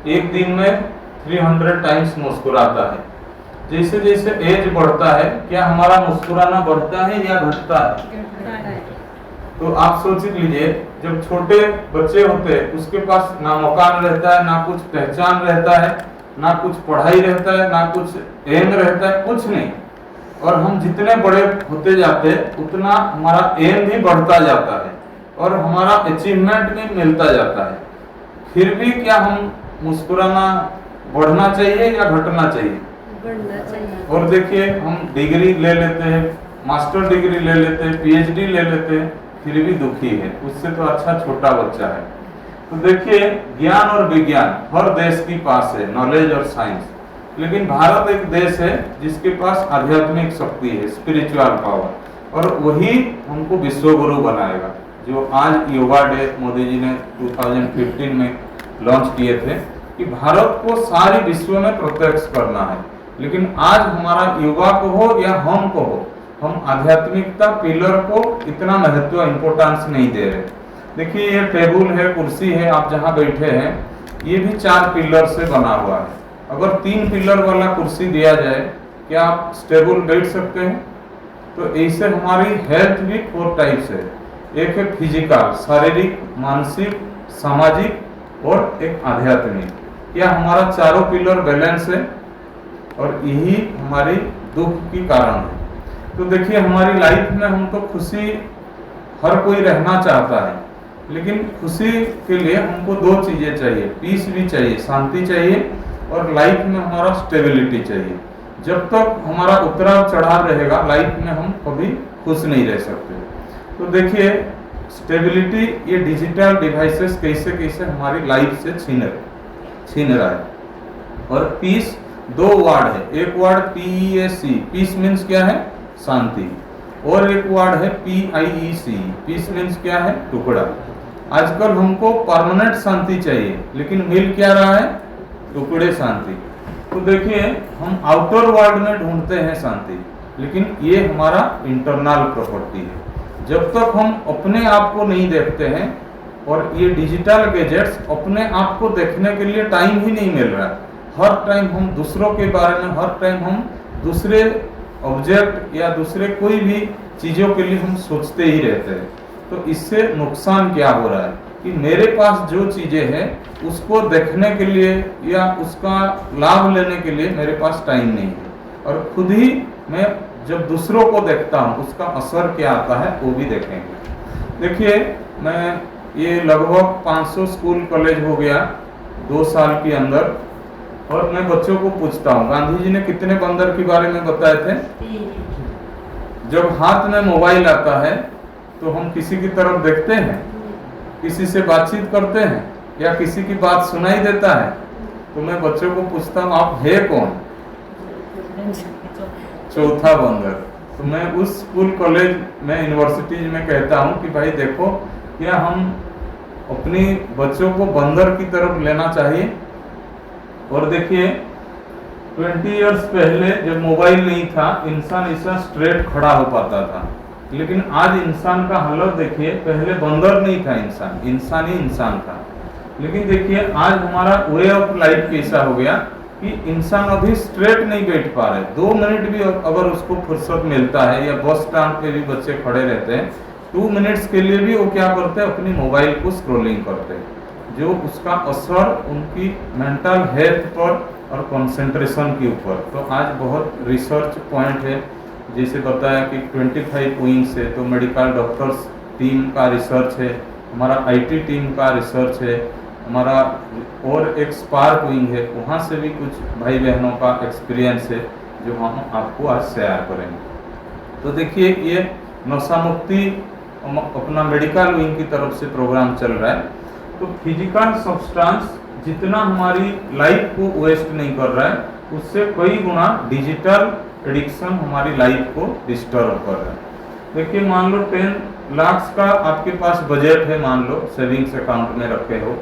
एक दिन में 300 टाइम्स मुस्कुराता है। जैसे जैसे एज बढ़ता है, क्या हमारा मुस्कुराना बढ़ता है या घटता है? तो आप सोच लीजिए, जब छोटे बच्चे होते हैं उसके पास ना मकान रहता है, ना कुछ पहचान रहता है, ना कुछ पढ़ाई रहता है, ना कुछ एम रहता है, कुछ नहीं। और हम जितने बड़े होते जाते हैं उतना हमारा एम भी बढ़ता जाता है और हमारा अचीवमेंट भी मिलता जाता है। फिर भी क्या हम मुस्कुराना बढ़ना चाहिए या घटना चाहिए? बढ़ना चाहिए। और देखिए, हम डिग्री ले लेते हैं, मास्टर डिग्री ले लेते हैं, पीएचडी ले लेते हैं, फिर भी दुखी है। उससे तो अच्छा छोटा बच्चा है। तो देखिए, ज्ञान और विज्ञान हर देश के पास है, नॉलेज और साइंस। लेकिन भारत एक देश है जिसके पास आध्यात्मिक शक्ति है, स्पिरिचुअल पावर, और वही हमको विश्वगुरु बनाएगा। जो आज योगा डे मोदी जी ने 2015 में लॉन्च किए थे कि भारत को सारी विश्व में प्रत्यक्ष करना है। लेकिन आज हमारा युवा को हो या हम को हो, हम आध्यात्मिकता पिलर को इतना महत्व इंपोर्टेंस नहीं दे रहे। देखिए, ये टेबल है, कुर्सी है, आप जहाँ बैठे हैं, ये भी 4 पिलर से बना हुआ है। अगर 3 पिलर वाला कुर्सी दिया जाए, क्या आप स्टेबल बैठ सकते हैं? तो ऐसे हमारी हेल्थ भी 4 टाइप्स है। एक है फिजिकल, शारीरिक, मानसिक, सामाजिक और एक आध्यात्मिक। क्या हमारा चारों पिलर बैलेंस है? और यही हमारी दुख की कारण है। तो देखिए, हमारी लाइफ में हम तो खुशी हर कोई रहना चाहता है, लेकिन खुशी के लिए हमको 2 चीजें चाहिए, पीस भी चाहिए, शांति चाहिए, और लाइफ में हमारा स्टेबिलिटी चाहिए। जब तक हमारा उतराव चढ़ाव रहेगा लाइफ में, हम कभी खुश नहीं रह सकते। तो देखिए, स्टेबिलिटी ये डिजिटल डिवाइसेस कैसे कैसे हमारी लाइफ से छीन रहा है। और पीस 2 वर्ड है, एक वर्ड PEAC, पीस मीन्स क्या है? शांति, और एक वर्ड है PIEC, पीस मीन्स क्या है? टुकड़ा। आजकल हमको परमानेंट शांति चाहिए, लेकिन मिल क्या रहा है? टुकड़े शांति। तो देखिए, हम आउटर वर्ल्ड में ढूंढते हैं शांति, लेकिन ये हमारा इंटरनल प्रॉपर्टी है। जब तक हम अपने आप को नहीं देखते हैं, और ये डिजिटल गैजेट्स अपने आप को देखने के लिए टाइम ही नहीं मिल रहा है। हर टाइम हम दूसरों के बारे में, हर टाइम हम दूसरे ऑब्जेक्ट या दूसरे कोई भी चीज़ों के लिए हम सोचते ही रहते हैं। तो इससे नुकसान क्या हो रहा है कि मेरे पास जो चीज़ें हैं उसको देखने के लिए या उसका लाभ लेने के लिए मेरे पास टाइम नहीं है, और खुद ही मैं जब दूसरों को देखता हूँ उसका असर क्या आता है वो भी देखेंगे। देखिए, मैं ये लगभग 500 स्कूल कॉलेज हो गया 2 साल के अंदर, और मैं बच्चों को पूछता हूँ, गांधी जी ने कितने बंदर के बारे में बताए थे? जब हाथ में मोबाइल आता है तो हम किसी की तरफ देखते हैं, किसी से बातचीत करते हैं, या किसी की बात सुनाई देता है? तो मैं बच्चों को पूछता हूँ, आप है कौन? चौथा बंदर। तो मैं उस स्कूल कॉलेज में, यूनिवर्सिटीज में कहता हूँ कि भाई देखो, क्या हम अपनी बच्चों को बंदर की तरफ लेना चाहिए? और देखिए, 20 इयर्स पहले जब मोबाइल नहीं था, इंसान ऐसा स्ट्रेट खड़ा हो पाता था, लेकिन आज इंसान का हालत देखिए। पहले बंदर नहीं था, इंसान ही इंसान था। लेकिन देखिए, आज हमारा वे ऑफ लाइफ कैसा हो गया कि इंसान अभी स्ट्रेट नहीं बैठ पा रहे। 2 मिनट भी अगर उसको फुर्सत मिलता है, या बस स्टैंड पे भी बच्चे खड़े रहते हैं, 2 मिनट्स के लिए भी वो क्या करते हैं? अपनी मोबाइल को स्क्रॉलिंग करते हैं, जो उसका असर उनकी मेंटल हेल्थ पर और कंसंट्रेशन के ऊपर। तो आज बहुत रिसर्च पॉइंट है, जैसे बताया कि 25 विंग्स है, तो मेडिकल डॉक्टर्स टीम का रिसर्च है, हमारा IT टीम का रिसर्च है, हमारा और एक स्पार्क विंग है, वहाँ से भी कुछ भाई बहनों का एक्सपीरियंस है जो हम आपको आज शेयर करेंगे। तो देखिए, ये नशा मुक्ति अपना मेडिकल विंग की तरफ से प्रोग्राम चल रहा है। तो फिजिकल सब्सटेंस जितना हमारी लाइफ को वेस्ट नहीं कर रहा है, उससे कई गुना डिजिटल एडिक्शन हमारी लाइफ को डिस्टर्ब कर रहा है। देखिए, मान लो 10 लाख का आपके पास बजट है, मान लो सेविंग्स अकाउंट में रखे हो।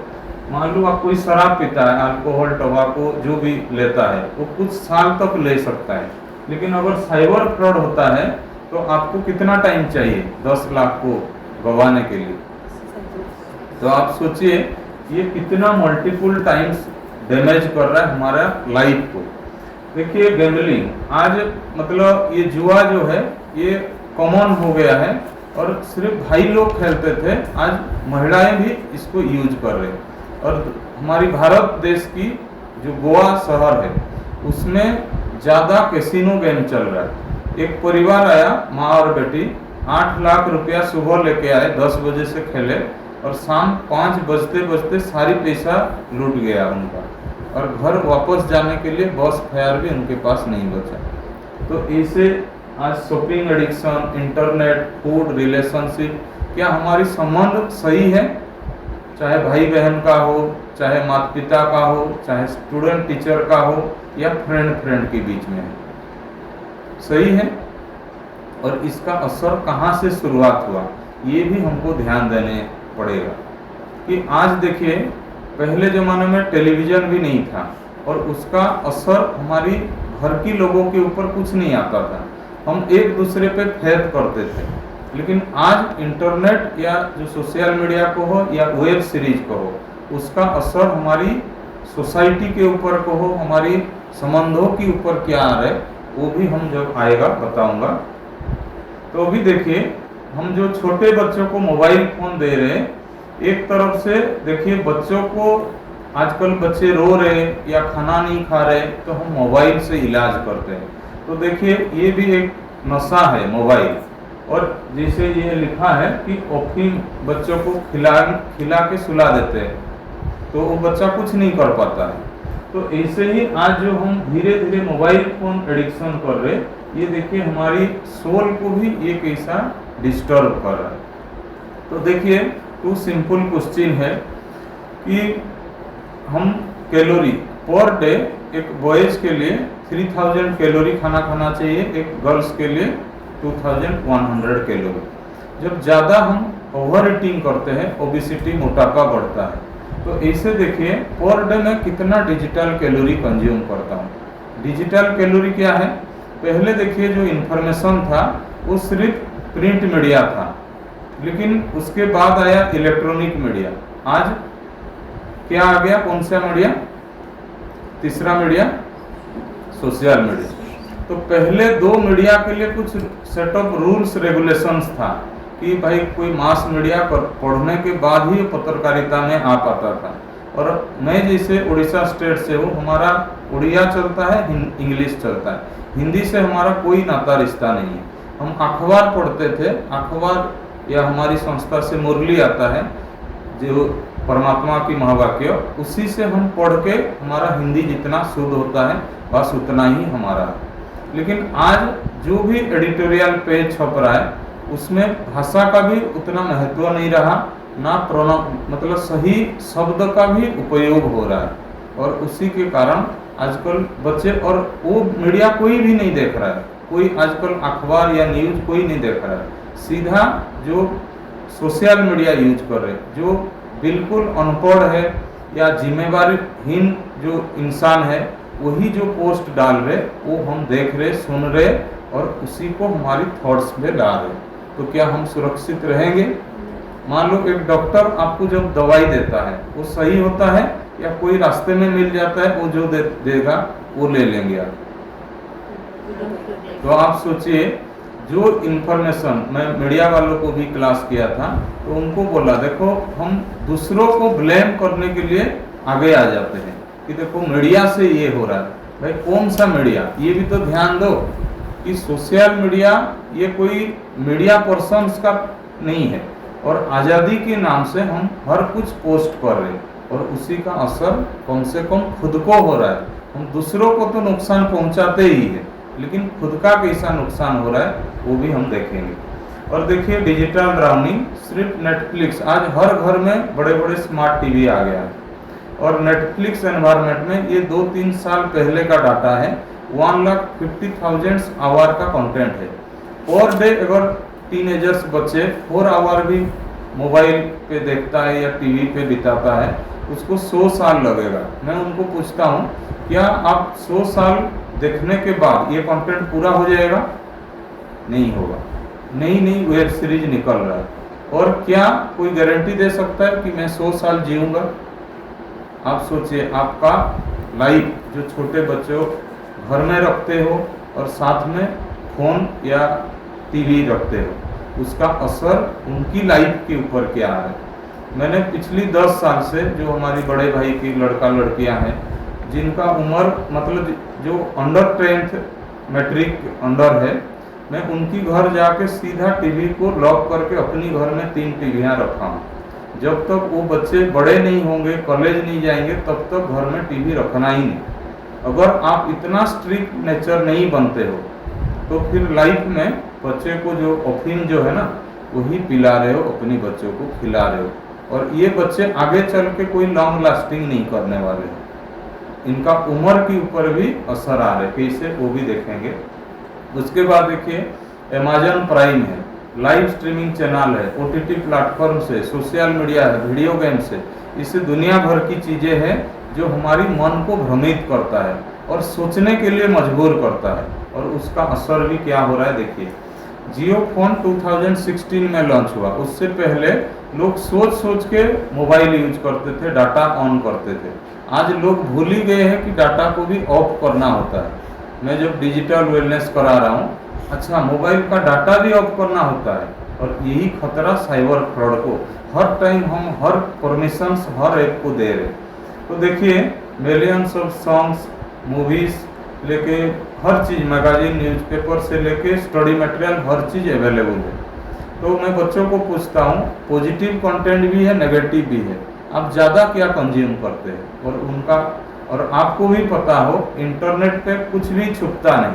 मान लो आप कोई शराब पीता है, अल्कोहल, टबाको जो भी लेता है, वो कुछ साल तक ले सकता है। लेकिन अगर साइबर फ्रॉड होता है तो आपको कितना टाइम चाहिए 10 लाख को गंवाने के लिए? तो आप सोचिए, ये कितना मल्टीपल टाइम्स डैमेज कर रहा है हमारा लाइफ को। देखिए गैम्बलिंग आज मतलब ये जुआ जो है ये कॉमन हो गया है और सिर्फ भाई लोग खेलते थे, आज महिलाएं भी इसको यूज कर रहे हैं। और हमारी भारत देश की जो गोवा शहर है उसमें ज़्यादा कैसीनो गेम चल रहा है। एक परिवार आया, माँ और बेटी, 8 लाख रुपया सुबह लेके आए, 10 बजे से खेले और शाम 5 बजते बजते सारी पैसा लूट गया उनका, और घर वापस जाने के लिए बस फेयर भी उनके पास नहीं बचा। तो ऐसे आज shopping addiction, internet, food, relationship, क्या हमारी संबंध सही है? चाहे भाई बहन का हो, चाहे माता पिता का हो, चाहे स्टूडेंट टीचर का हो, या फ्रेंड फ्रेंड के बीच में है, सही है? और इसका असर कहाँ से शुरुआत हुआ ये भी हमको ध्यान देने पड़ेगा। कि आज देखिए पहले ज़माने में टेलीविज़न भी नहीं था और उसका असर हमारी घर की लोगों के ऊपर कुछ नहीं आता था, हम एक दूसरे पे फैद करते थे। लेकिन आज इंटरनेट या जो सोशल मीडिया को हो या वेब सीरीज को हो, उसका असर हमारी सोसाइटी के ऊपर को हो, हमारी संबंधों के ऊपर क्या आ रहा है वो भी हम जब आएगा बताऊंगा। तो अभी देखिए हम जो छोटे बच्चों को मोबाइल फोन दे रहे हैं, एक तरफ से देखिए बच्चों को आजकल बच्चे रो रहे या खाना नहीं खा रहे तो हम मोबाइल से इलाज करते हैं। तो देखिए ये भी एक नशा है मोबाइल। और जैसे ये लिखा है कि अफीम बच्चों को खिला के सुला देते हैं तो वो बच्चा कुछ नहीं कर पाता है। तो ऐसे ही आज जो हम धीरे धीरे मोबाइल फोन एडिक्शन कर रहे, ये देखिए हमारी सोल को भी ये कैसा डिस्टर्ब कर रहा है। तो देखिए 2 सिंपल क्वेश्चन है कि हम कैलोरी पर डे, एक बॉयज के लिए 3000 कैलोरी खाना खाना चाहिए, एक गर्ल्स के लिए 2100 कैलोरी। जब ज़्यादा हम ओवर ईटिंग करते हैं, ओबिसिटी, मोटापा बढ़ता है। तो ऐसे देखिए पर डे में कितना डिजिटल कैलोरी कंज्यूम करता हूँ। डिजिटल कैलोरी क्या है? पहले देखिए जो इन्फॉर्मेशन था वो सिर्फ प्रिंट मीडिया था, लेकिन उसके बाद आया इलेक्ट्रॉनिक मीडिया। आज क्या आ गया? कौन सा मीडिया? तीसरा मीडिया सोशल मीडिया। तो पहले 2 मीडिया के लिए कुछ सेट ऑफ रूल्स रेगुलेशंस था कि भाई कोई मास मीडिया पढ़ने के बाद ही पत्रकारिता में आ पाता था। और मैं जैसे उड़ीसा स्टेट से हूँ, हमारा उड़िया चलता है, इंग्लिश चलता है, हिंदी से हमारा कोई नाता रिश्ता नहीं है। हम अखबार पढ़ते थे, अखबार या हमारी संस्था से मुरली आता है जो परमात्मा की महावाक्य, उसी से हम पढ़ के हमारा हिंदी जितना शुद्ध होता है बस उतना ही हमारा है। लेकिन आज जो भी एडिटोरियल पेज छप रहा है उसमें भाषा का भी उतना महत्व नहीं रहा, ना मतलब सही शब्द का भी उपयोग हो रहा है। और उसी के कारण आजकल बच्चे, और वो मीडिया कोई भी नहीं देख रहा है, कोई आजकल अखबार या न्यूज कोई नहीं देख रहा है, सीधा जो सोशल मीडिया यूज कर रहे, जो बिल्कुल अनपढ़ है या जिम्मेवारीहीन जो इंसान है वही जो पोस्ट डाल रहे वो हम देख रहे, सुन रहे और उसी को हमारी थॉट्स में ला रहे। तो क्या हम सुरक्षित रहेंगे? मान लो एक डॉक्टर आपको जब दवाई देता है वो सही होता है या कोई रास्ते में मिल जाता है, वो जो देगा वो ले लेंगे आप? तो आप सोचिए, जो इन्फॉर्मेशन मैं मीडिया वालों को भी क्लास किया था तो उनको बोला देखो हम दूसरों को ब्लेम करने के लिए आगे आ जाते हैं कि देखो मीडिया से ये हो रहा है। भाई कौन सा मीडिया? ये भी तो ध्यान दो कि सोशल मीडिया ये कोई मीडिया पर्सन्स का नहीं है, और आज़ादी के नाम से हम हर कुछ पोस्ट कर रहे हैं और उसी का असर कम से कम खुद को हो रहा है। हम दूसरों को तो नुकसान पहुंचाते ही है, लेकिन खुद का कैसा नुकसान हो रहा है वो भी हम देखेंगे। और देखिए डिजिटल ड्राउनिंग, सिर्फ नेटफ्लिक्स, आज हर घर में बड़े बड़े स्मार्ट टीवी आ गया है और नेटफ्लिक्स एनवायरनमेंट में ये 2-3 साल पहले का डाटा है, 1,50,000 आवर का कंटेंट है। पर डे अगर टीनेजर्स बच्चे 4 आवर भी मोबाइल पे देखता है या टीवी पे बिताता है, उसको 100 साल लगेगा। मैं उनको पूछता हूँ क्या आप 100 साल देखने के बाद ये कंटेंट पूरा हो जाएगा? नहीं होगा। नई वेब सीरीज निकल रहा है, और क्या कोई गारंटी दे सकता है कि मैं 100 साल जीऊँगा? आप सोचिए, आपका लाइफ जो छोटे बच्चों घर में रखते हो और साथ में फ़ोन या टीवी रखते हो, उसका असर उनकी लाइफ के ऊपर क्या है। मैंने पिछली 10 साल से जो हमारी बड़े भाई की लड़का लड़कियां हैं जिनका उम्र मतलब जो अंडर 10th मैट्रिक अंडर है, मैं उनकी घर जाके सीधा टीवी को लॉक करके अपनी घर में 3 टीवियाँ रखा हूँ। जब तक वो बच्चे बड़े नहीं होंगे, कॉलेज नहीं जाएंगे, तब तक घर में टीवी रखना ही नहीं। अगर आप इतना स्ट्रिक्ट नेचर नहीं बनते हो तो फिर लाइफ में बच्चे को जो अफीम जो है ना वही पिला रहे हो, अपने बच्चों को खिला रहे हो, और ये बच्चे आगे चल के कोई लॉन्ग लास्टिंग नहीं करने वाले हैं। इनका उम्र के ऊपर भी असर आ रहा है, कैसे वो भी देखेंगे। उसके बाद देखिए अमेजन प्राइम है, लाइव स्ट्रीमिंग चैनल है, ओटीटी प्लेटफॉर्म से, सोशल मीडिया है, वीडियो गेम से, इससे दुनिया भर की चीज़ें हैं जो हमारी मन को भ्रमित करता है और सोचने के लिए मजबूर करता है, और उसका असर भी क्या हो रहा है देखिए। जियो फोन 2016 में लॉन्च हुआ, उससे पहले लोग सोच सोच के मोबाइल यूज करते थे, डाटा ऑन करते थे। आज लोग भूल ही गए हैं कि डाटा को भी ऑफ करना होता है। मैं जब डिजिटल वेलनेस करा रहा हूँ, अच्छा मोबाइल का डाटा भी ऑफ करना होता है, और यही खतरा साइबर फ्रॉड को हर टाइम हम हर परमिशंस हर ऐप को दे रहे। तो देखिए मिलियंस ऑफ सॉन्ग्स, मूवीज़ लेके हर चीज़, मैगजीन, न्यूज़पेपर से लेके स्टडी मटेरियल, हर चीज़ अवेलेबल है। तो मैं बच्चों को पूछता हूँ, पॉजिटिव कंटेंट भी है, नेगेटिव भी है, आप ज़्यादा क्या कंज्यूम करते हैं। और उनका, और आपको भी पता हो इंटरनेट पे कुछ भी छुपता नहीं,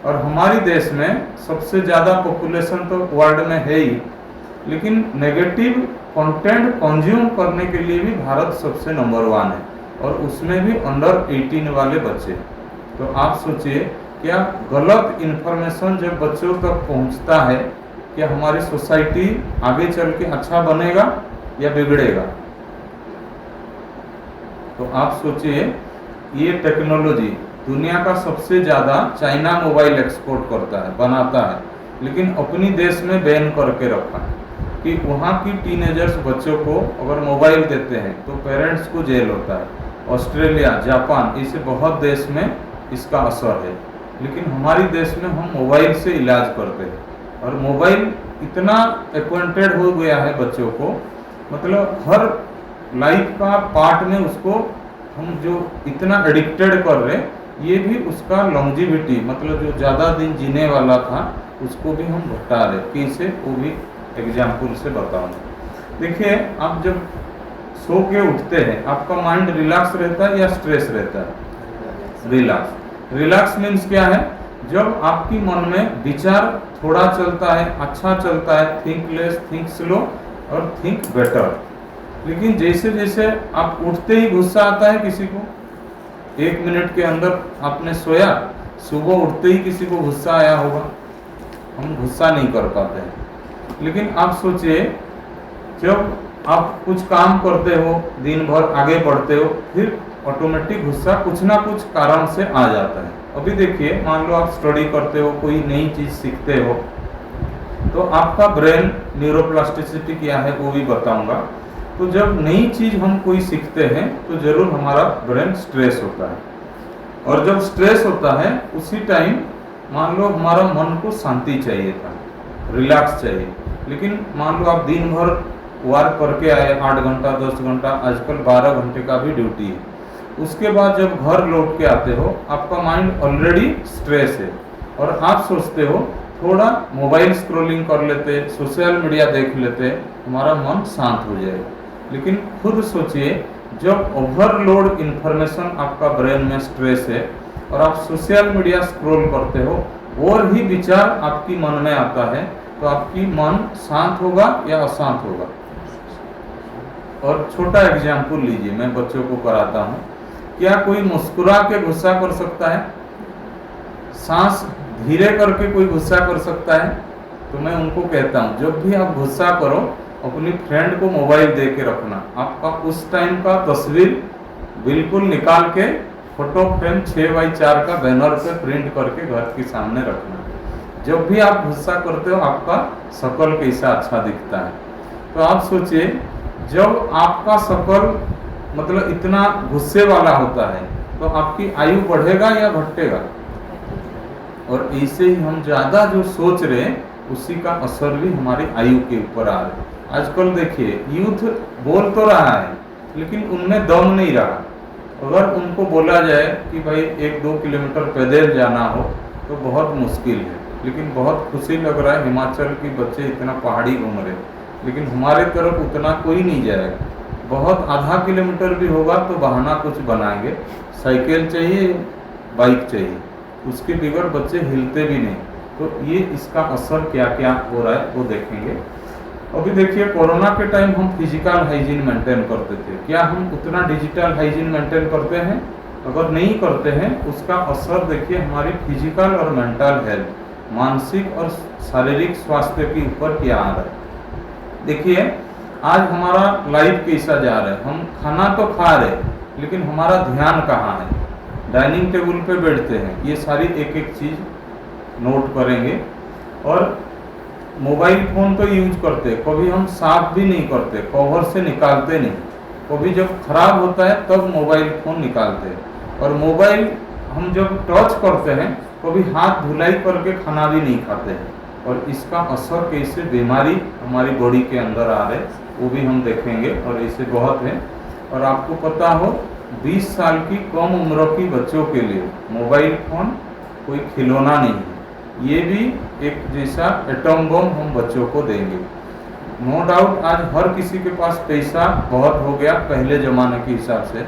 और हमारी देश में सबसे ज़्यादा पॉपुलेशन तो वर्ल्ड में है ही, लेकिन नेगेटिव कंटेंट कंज्यूम करने के लिए भी भारत सबसे नंबर 1 है, और उसमें भी अंडर 18 वाले बच्चे। तो आप सोचिए, क्या गलत इन्फॉर्मेशन जब बच्चों तक पहुंचता है, क्या हमारी सोसाइटी आगे चल के अच्छा बनेगा या बिगड़ेगा। तो आप सोचिए, ये टेक्नोलॉजी दुनिया का सबसे ज़्यादा चाइना मोबाइल एक्सपोर्ट करता है, बनाता है, लेकिन अपनी देश में बैन करके रखा है कि वहाँ की टीनेजर्स बच्चों को अगर मोबाइल देते हैं तो पेरेंट्स को जेल होता है। ऑस्ट्रेलिया, जापान, इसे बहुत देश में इसका असर है, लेकिन हमारी देश में हम मोबाइल से इलाज करते हैं, और मोबाइल इतना एक्वेंटेड हो गया है बच्चों को, मतलब हर लाइफ का पार्ट में उसको हम जो इतना एडिक्टेड कर रहे, ये भी उसका लॉन्जिविटी मतलब जो ज़्यादा दिन जीने वाला था उसको भी हम घटा रहे। कैसे, वो भी एग्जाम्पल से बताऊंगा। देखिए, आप जब सो के उठते हैं आपका माइंड रिलैक्स रहता है या स्ट्रेस रहता है? रिलैक्स। रिलैक्स मीन्स क्या है? जब आपकी मन में विचार थोड़ा चलता है, अच्छा चलता है, थिंक लेस, थिंक स्लो और थिंक बेटर। लेकिन जैसे जैसे आप उठते ही गुस्सा आता है किसी को, 1 मिनट के अंदर आपने सोया, सुबह उठते ही किसी को गुस्सा आया होगा, हम गुस्सा नहीं कर पाते हैं। लेकिन आप सोचिए, जब आप कुछ काम करते हो, दिन भर आगे बढ़ते हो, फिर ऑटोमेटिक गुस्सा कुछ ना कुछ कारण से आ जाता है। अभी देखिए, मान लो आप स्टडी करते हो, कोई नई चीज़ सीखते हो, तो आपका ब्रेन न्यूरोप्लास्टिसिटी क्या है वो भी बताऊंगा। तो जब नई चीज़ हम कोई सीखते हैं तो ज़रूर हमारा ब्रेन स्ट्रेस होता है, और जब स्ट्रेस होता है उसी टाइम मान लो हमारा मन को शांति चाहिए था, रिलैक्स चाहिए। लेकिन मान लो आप दिन भर वर्क करके आए, 8 घंटा 10 घंटा, आजकल 12 घंटे का भी ड्यूटी है। उसके बाद जब घर लौट के आते हो, आपका माइंड ऑलरेडी स्ट्रेस है, और आप सोचते हो थोड़ा मोबाइल स्क्रॉलिंग कर लेते, सोशल मीडिया देख लेते, हमारा मन शांत हो जाएगा। लेकिन खुद सोचिए, जब ओवरलोड इन्फॉर्मेशन आपका ब्रेन में स्ट्रेस है और आप सोशल मीडिया स्क्रॉल करते हो और ही विचार आपकी मन में आता है, तो आपकी मन शांत होगा या अशांत होगा। और छोटा एग्जाम्पल लीजिए, मैं बच्चों को कराता हूँ। क्या कोई मुस्कुरा के गुस्सा कर सकता है? सांस धीरे करके कोई गुस्सा कर सकता है? तो मैं उनको कहता हूँ, जब भी आप गुस्सा करो अपनी फ्रेंड को मोबाइल दे के रखना, आपका उस टाइम का तस्वीर बिल्कुल निकाल के फोटो फ्रेम 6x4 का बैनर पे प्रिंट करके घर के सामने रखना। जब भी आप गुस्सा करते हो आपका शक्ल कैसा अच्छा दिखता है। तो आप सोचिए, जब आपका शक्ल मतलब इतना गुस्से वाला होता है, तो आपकी आयु बढ़ेगा या घटेगा? और ऐसे ही हम ज़्यादा जो सोच रहे हैं उसी का असर भी हमारी आयु के ऊपर आ रहा है। आजकल देखिए यूथ बोल तो रहा है लेकिन उनमें दम नहीं रहा। अगर उनको बोला जाए कि भाई 1-2 किलोमीटर पैदल जाना हो तो बहुत मुश्किल है, लेकिन बहुत खुशी लग रहा है हिमाचल के बच्चे इतना पहाड़ी घूम रहे, लेकिन हमारे तरफ उतना कोई नहीं जाएगा। बहुत आधा किलोमीटर भी होगा तो बहाना कुछ बनाएंगे, साइकिल चाहिए, बाइक चाहिए, उसके बगैर बच्चे हिलते भी नहीं। तो ये इसका असर क्या क्या हो रहा है वो देखेंगे। अभी देखिए कोरोना के टाइम हम फिजिकल हाइजीन मेंटेन करते थे, क्या हम उतना डिजिटल हाइजीन मेंटेन करते हैं? अगर नहीं करते हैं उसका असर देखिए हमारी फिजिकल और मेंटल हेल्थ, मानसिक और शारीरिक स्वास्थ्य के ऊपर क्या आ रहा है। देखिए आज हमारा लाइफ कैसा जा रहा है, हम खाना तो खा रहे लेकिन हमारा ध्यान कहाँ है? डाइनिंग टेबल पे बैठते हैं, ये सारी एक एक चीज़ नोट करेंगे। और मोबाइल फ़ोन तो यूज करते हैं, कभी हम साफ भी नहीं करते, कवर से निकालते नहीं, कभी जब खराब होता है तब मोबाइल फ़ोन निकालते हैं। और मोबाइल हम जब टच करते हैं कभी हाथ धुलाई करके खाना भी नहीं खाते हैं, और इसका असर कैसे बीमारी हमारी बॉडी के अंदर आ रहे वो भी हम देखेंगे। और ऐसे बहुत है। और आपको पता हो 20 साल की कम उम्र की बच्चों के लिए मोबाइल फ़ोन कोई खिलौना नहीं है, ये भी एक जैसा एटम बम हम बच्चों को देंगे। नो डाउट आज हर किसी के पास पैसा बहुत हो गया पहले ज़माने के हिसाब से,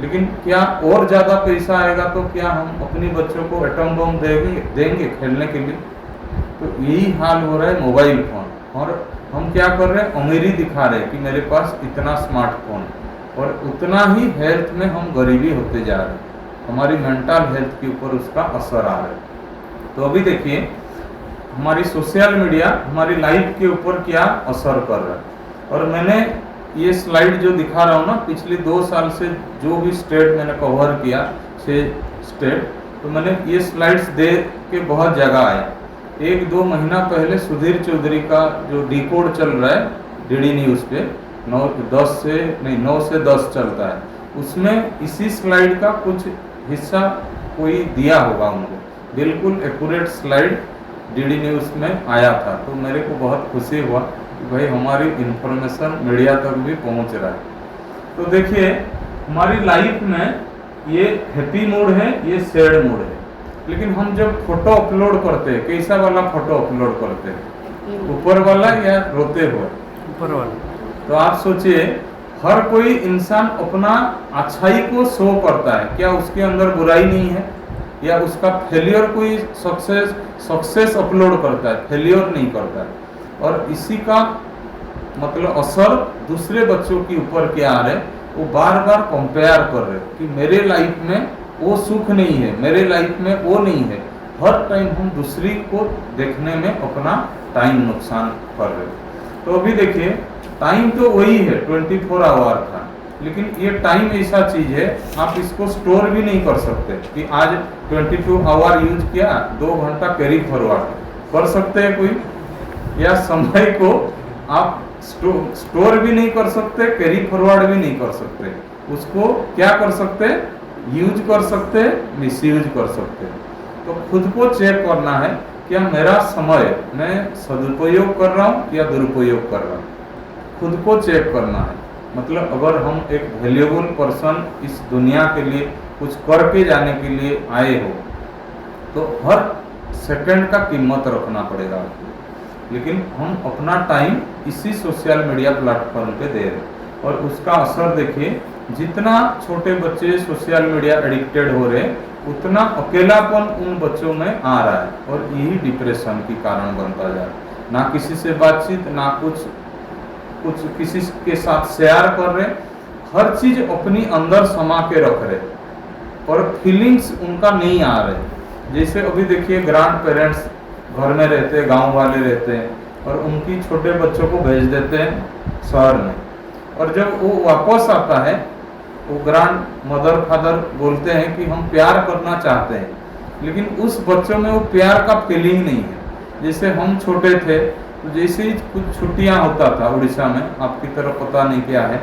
लेकिन क्या और ज़्यादा पैसा आएगा तो क्या हम अपने बच्चों को एटम बम देंगे खेलने के लिए? तो यही हाल हो रहा है मोबाइल फ़ोन। और हम क्या कर रहे हैं, अमीरी दिखा रहे हैं कि मेरे पास इतना स्मार्टफोन, और उतना ही हेल्थ में हम गरीबी होते जा रहे हैं, हमारी मेंटल हेल्थ के ऊपर उसका असर आ रहा है। तो अभी देखिए हमारी सोशल मीडिया हमारी लाइफ के ऊपर क्या असर कर रहा है। और मैंने ये स्लाइड जो दिखा रहा हूँ ना, पिछले 2 साल से जो भी स्टेट मैंने कवर किया 6 स्टेट, तो मैंने ये स्लाइड्स दे के बहुत जगह आया। 1-2 महीना पहले सुधीर चौधरी का जो डिकोड चल रहा है डीडी न्यूज़ पे 9 से 10 चलता है, उसमें इसी स्लाइड का कुछ हिस्सा कोई दिया होगा उनको, बिल्कुल एक्यूरेट स्लाइड डीडी न्यूज़ में आया था। तो मेरे को बहुत खुशी हुआ कि भाई हमारी इंफॉर्मेशन मीडिया तक भी पहुंच रहा है। तो देखिए हमारी लाइफ में ये हैप्पी मूड है, ये सैड मूड है, लेकिन हम जब फोटो अपलोड करते हैं कैसा वाला फोटो अपलोड करते हैं, ऊपर वाला या रोते हुए? ऊपर वाला। तो आप सोचिए हर कोई इंसान अपना अच्छाई को शो करता है, क्या उसके अंदर बुराई नहीं है? या उसका फेलियर कोई सक्सेस अपलोड करता है, फेलियर नहीं करता है। और इसी का मतलब असर दूसरे बच्चों के ऊपर क्या आ रहा है, वो बार बार कंपेयर कर रहे कि मेरे लाइफ में वो सुख नहीं है, मेरे लाइफ में वो नहीं है। हर टाइम हम दूसरी को देखने में अपना टाइम नुकसान कर रहे। तो अभी देखिए टाइम तो वही है 24 आवर का, लेकिन ये टाइम ऐसा चीज है आप इसको स्टोर भी नहीं कर सकते कि आज 22 आवर यूज किया 2 घंटा कैरी फॉरवर्ड कर सकते हैं कोई, या समय को आप स्टोर भी नहीं कर सकते, कैरी फॉरवर्ड भी नहीं कर सकते। उसको क्या कर सकते, यूज कर सकते, मिसयूज कर सकते। तो खुद को चेक करना है क्या मेरा समय मैं सदुपयोग कर रहा हूँ या दुरुपयोग कर रहा हूँ, खुद को चेक करना है। मतलब अगर हम एक वैल्यूएबल पर्सन इस दुनिया के लिए कुछ करके जाने के लिए आए हो तो हर सेकंड का कीमत रखना पड़ेगा आपको। लेकिन हम अपना टाइम इसी सोशल मीडिया प्लेटफॉर्म पे दे रहे और उसका असर देखिए, जितना छोटे बच्चे सोशल मीडिया एडिक्टेड हो रहे उतना अकेलापन उन बच्चों में आ रहा है और यही डिप्रेशन की कारण बनता जा रहा है। ना किसी से बातचीत, ना कुछ किसी के साथ शेयर कर रहे, हर चीज अपनी अंदर समा के रख रहे और फीलिंग्स उनका नहीं आ रहे। जैसे अभी देखिए ग्रैंड पेरेंट्स घर में रहते हैं, गांव वाले रहते हैं और उनकी छोटे बच्चों को भेज देते हैं शहर में, और जब वो वापस आता है वो ग्रैंड मदर फादर बोलते हैं कि हम प्यार करना चाहते हैं, लेकिन उस बच्चों में वो प्यार का फीलिंग नहीं है। जैसे हम छोटे थे तो जैसे ही कुछ छुट्टियां होता था उड़ीसा में, आपकी तरफ पता नहीं क्या है,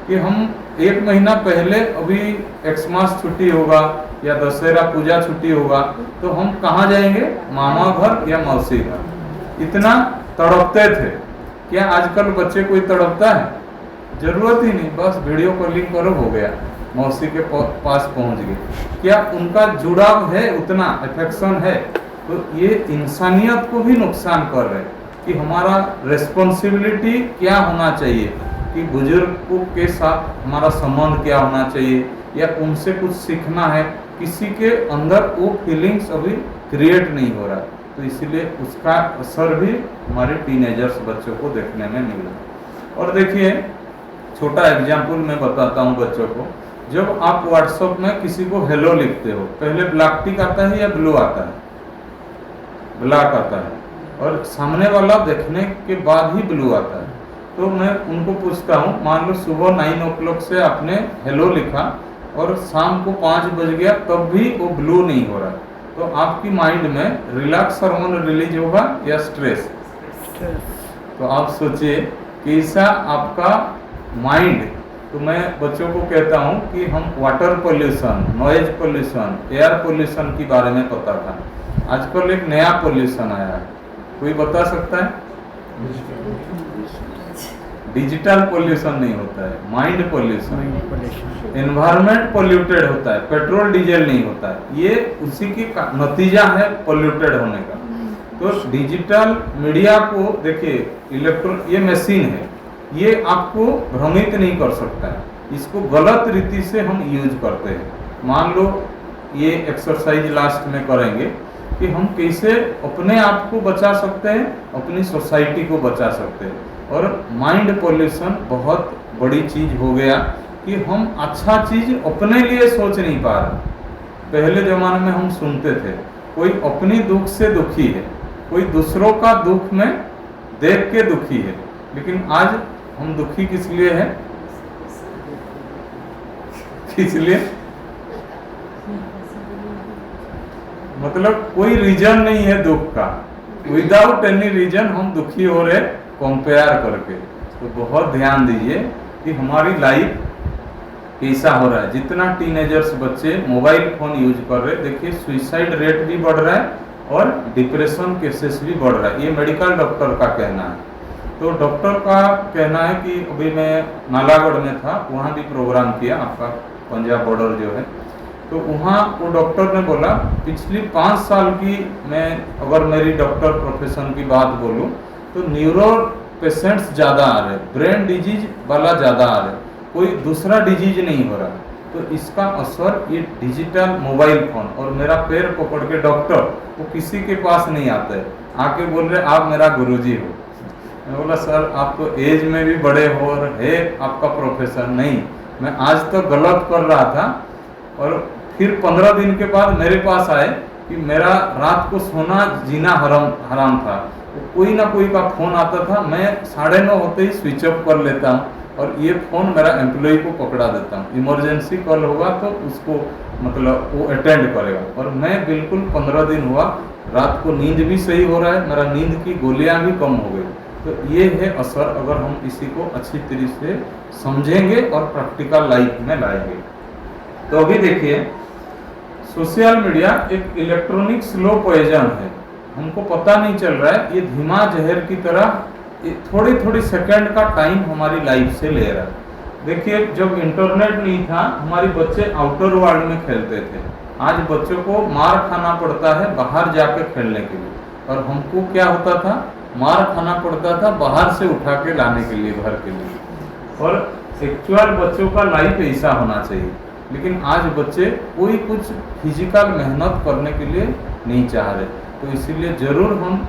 कि हम 1 महीना पहले अभी एक्समास छुट्टी होगा या दशहरा पूजा छुट्टी होगा तो हम कहाँ जाएंगे, मामा घर या मौसी घर। इतना तड़पते थे। क्या आजकल बच्चे कोई तड़पता है? जरूरत ही नहीं, बस वीडियो कॉलिंग करो, हो गया, मौसी के पास पहुंच गए। क्या उनका जुड़ाव है, उतना अफेक्शन है? तो ये इंसानियत को भी नुकसान कर रहे हैं कि हमारा रिस्पॉन्सिबिलिटी क्या होना चाहिए, कि बुजुर्गों के साथ हमारा संबंध क्या होना चाहिए, या उनसे कुछ सीखना है। किसी के अंदर वो फीलिंग्स अभी क्रिएट नहीं हो रहा, तो इसीलिए उसका असर भी हमारे टीनेजर्स बच्चों को देखने में मिल रहा है। और देखिए, छोटा एग्जाम्पल मैं बताता हूँ बच्चों को। जब आप व्हाट्सएप में किसी को हेलो लिखते हो, पहले ब्लैक टिक आता है या ब्लू आता है? ब्लैक आता है, और सामने वाला देखने के बाद ही ब्लू आता है। तो मैं उनको पूछता हूँ, मान लो सुबह 9 o'clock से आपने हेलो लिखा और शाम को 5 बज गया तब भी वो ब्लू नहीं हो रहा, तो आपकी माइंड में रिलैक्स हार्मोन रिलीज होगा या स्ट्रेस? तो आप सोचिए कि ऐसा आपका माइंड। तो मैं बच्चों को कहता हूँ कि हम water pollution, noise pollution, air pollution के बारे में पता था। आजकल एक नया पोल्यूशन आया है, कोई बता सकता है? डिजिटल पोल्यूशन नहीं होता है, माइंड पोल्यूशन। एनवायरनमेंट पोल्यूटेड होता है, पेट्रोल डीजल नहीं होता है। ये उसी की नतीजा है पोल्यूटेड होने का। तो डिजिटल मीडिया को देखिए, ये मशीन है, ये आपको भ्रमित नहीं कर सकता है। इसको गलत रीति से हम यूज करते हैं। मान लो ये एक्सरसाइज लास्ट में करेंगे कि हम कैसे अपने आप को बचा सकते हैं, अपनी सोसाइटी को बचा सकते हैं। और माइंड पोल्यूशन बहुत बड़ी चीज हो गया कि हम अच्छा चीज अपने लिए सोच नहीं पा रहे। पहले जमाने में हम सुनते थे कोई अपनी दुख से दुखी है, कोई दूसरों का दुख में देख के दुखी है, लेकिन आज हम दुखी किस लिए है? किस लिए? मतलब कोई रीजन नहीं है दुख का, विदाउट एनी रीजन हम दुखी हो रहे कंपेयर करके। तो बहुत ध्यान दीजिए कि हमारी लाइफ कैसा हो रहा है। जितना टीनेजर्स बच्चे मोबाइल फोन यूज कर रहे, देखिए सुइसाइड रेट भी बढ़ रहा है और डिप्रेशन केसेस भी बढ़ रहा है। ये मेडिकल डॉक्टर का कहना है। तो डॉक्टर का कहना है कि अभी मैं नालागढ़ में था, वहाँ भी प्रोग्राम किया, आपका पंजाब बॉर्डर जो है, तो वहाँ वो डॉक्टर ने बोला पिछली 5 साल की, मैं अगर मेरी डॉक्टर प्रोफेशन की बात बोलूँ तो न्यूरो पेशेंट्स ज़्यादा आ रहे, ब्रेन डिजीज वाला ज़्यादा आ रहे, कोई दूसरा डिजीज नहीं हो रहा। तो इसका असर ये डिजिटल मोबाइल फोन। और मेरा पैर पकड़ के डॉक्टर वो किसी के पास नहीं आते, आके बोल रहे आप मेरा गुरुजी हो। मैं बोला सर आप तो एज में भी बड़े हो और है आपका प्रोफेशन। नहीं, मैं आज तो गलत कर रहा था। और फिर 15 दिन के बाद मेरे पास आए कि मेरा रात को सोना जीना हराम था। तो कोई ना कोई का फोन आता था, मैं 9:30 होते ही स्विच ऑफ कर लेता हूँ और ये फ़ोन मेरा एम्प्लॉय को पकड़ा देता हूँ। इमरजेंसी कॉल होगा तो उसको मतलब वो अटेंड करेगा। और मैं बिल्कुल 15 दिन हुआ, रात को नींद भी सही हो रहा है, मेरा नींद की गोलियाँ भी कम हो गई। तो ये है असर, अगर हम इसी को अच्छी तरीके से समझेंगे और प्रैक्टिकल लाइफ में लाएंगे। तो अभी देखिए, सोशल मीडिया एक इलेक्ट्रॉनिक स्लो पॉइजन है, हमको पता नहीं चल रहा है। ये धीमा जहर की तरह थोड़ी थोड़ी सेकंड का टाइम हमारी लाइफ से ले रहा है। देखिए, जब इंटरनेट नहीं था, हमारे बच्चे आउटर वर्ल्ड में खेलते थे। आज बच्चों को मार खाना पड़ता है बाहर जाके खेलने के लिए, और हमको क्या होता था, मार खाना पड़ता था बाहर से उठा के लाने के लिए, घर के लिए। और एक्चुअल बच्चों का लाइफ ऐसा होना चाहिए, लेकिन आज बच्चे कोई कुछ फिजिकल मेहनत करने के लिए नहीं चाह रहे। तो इसीलिए ज़रूर हम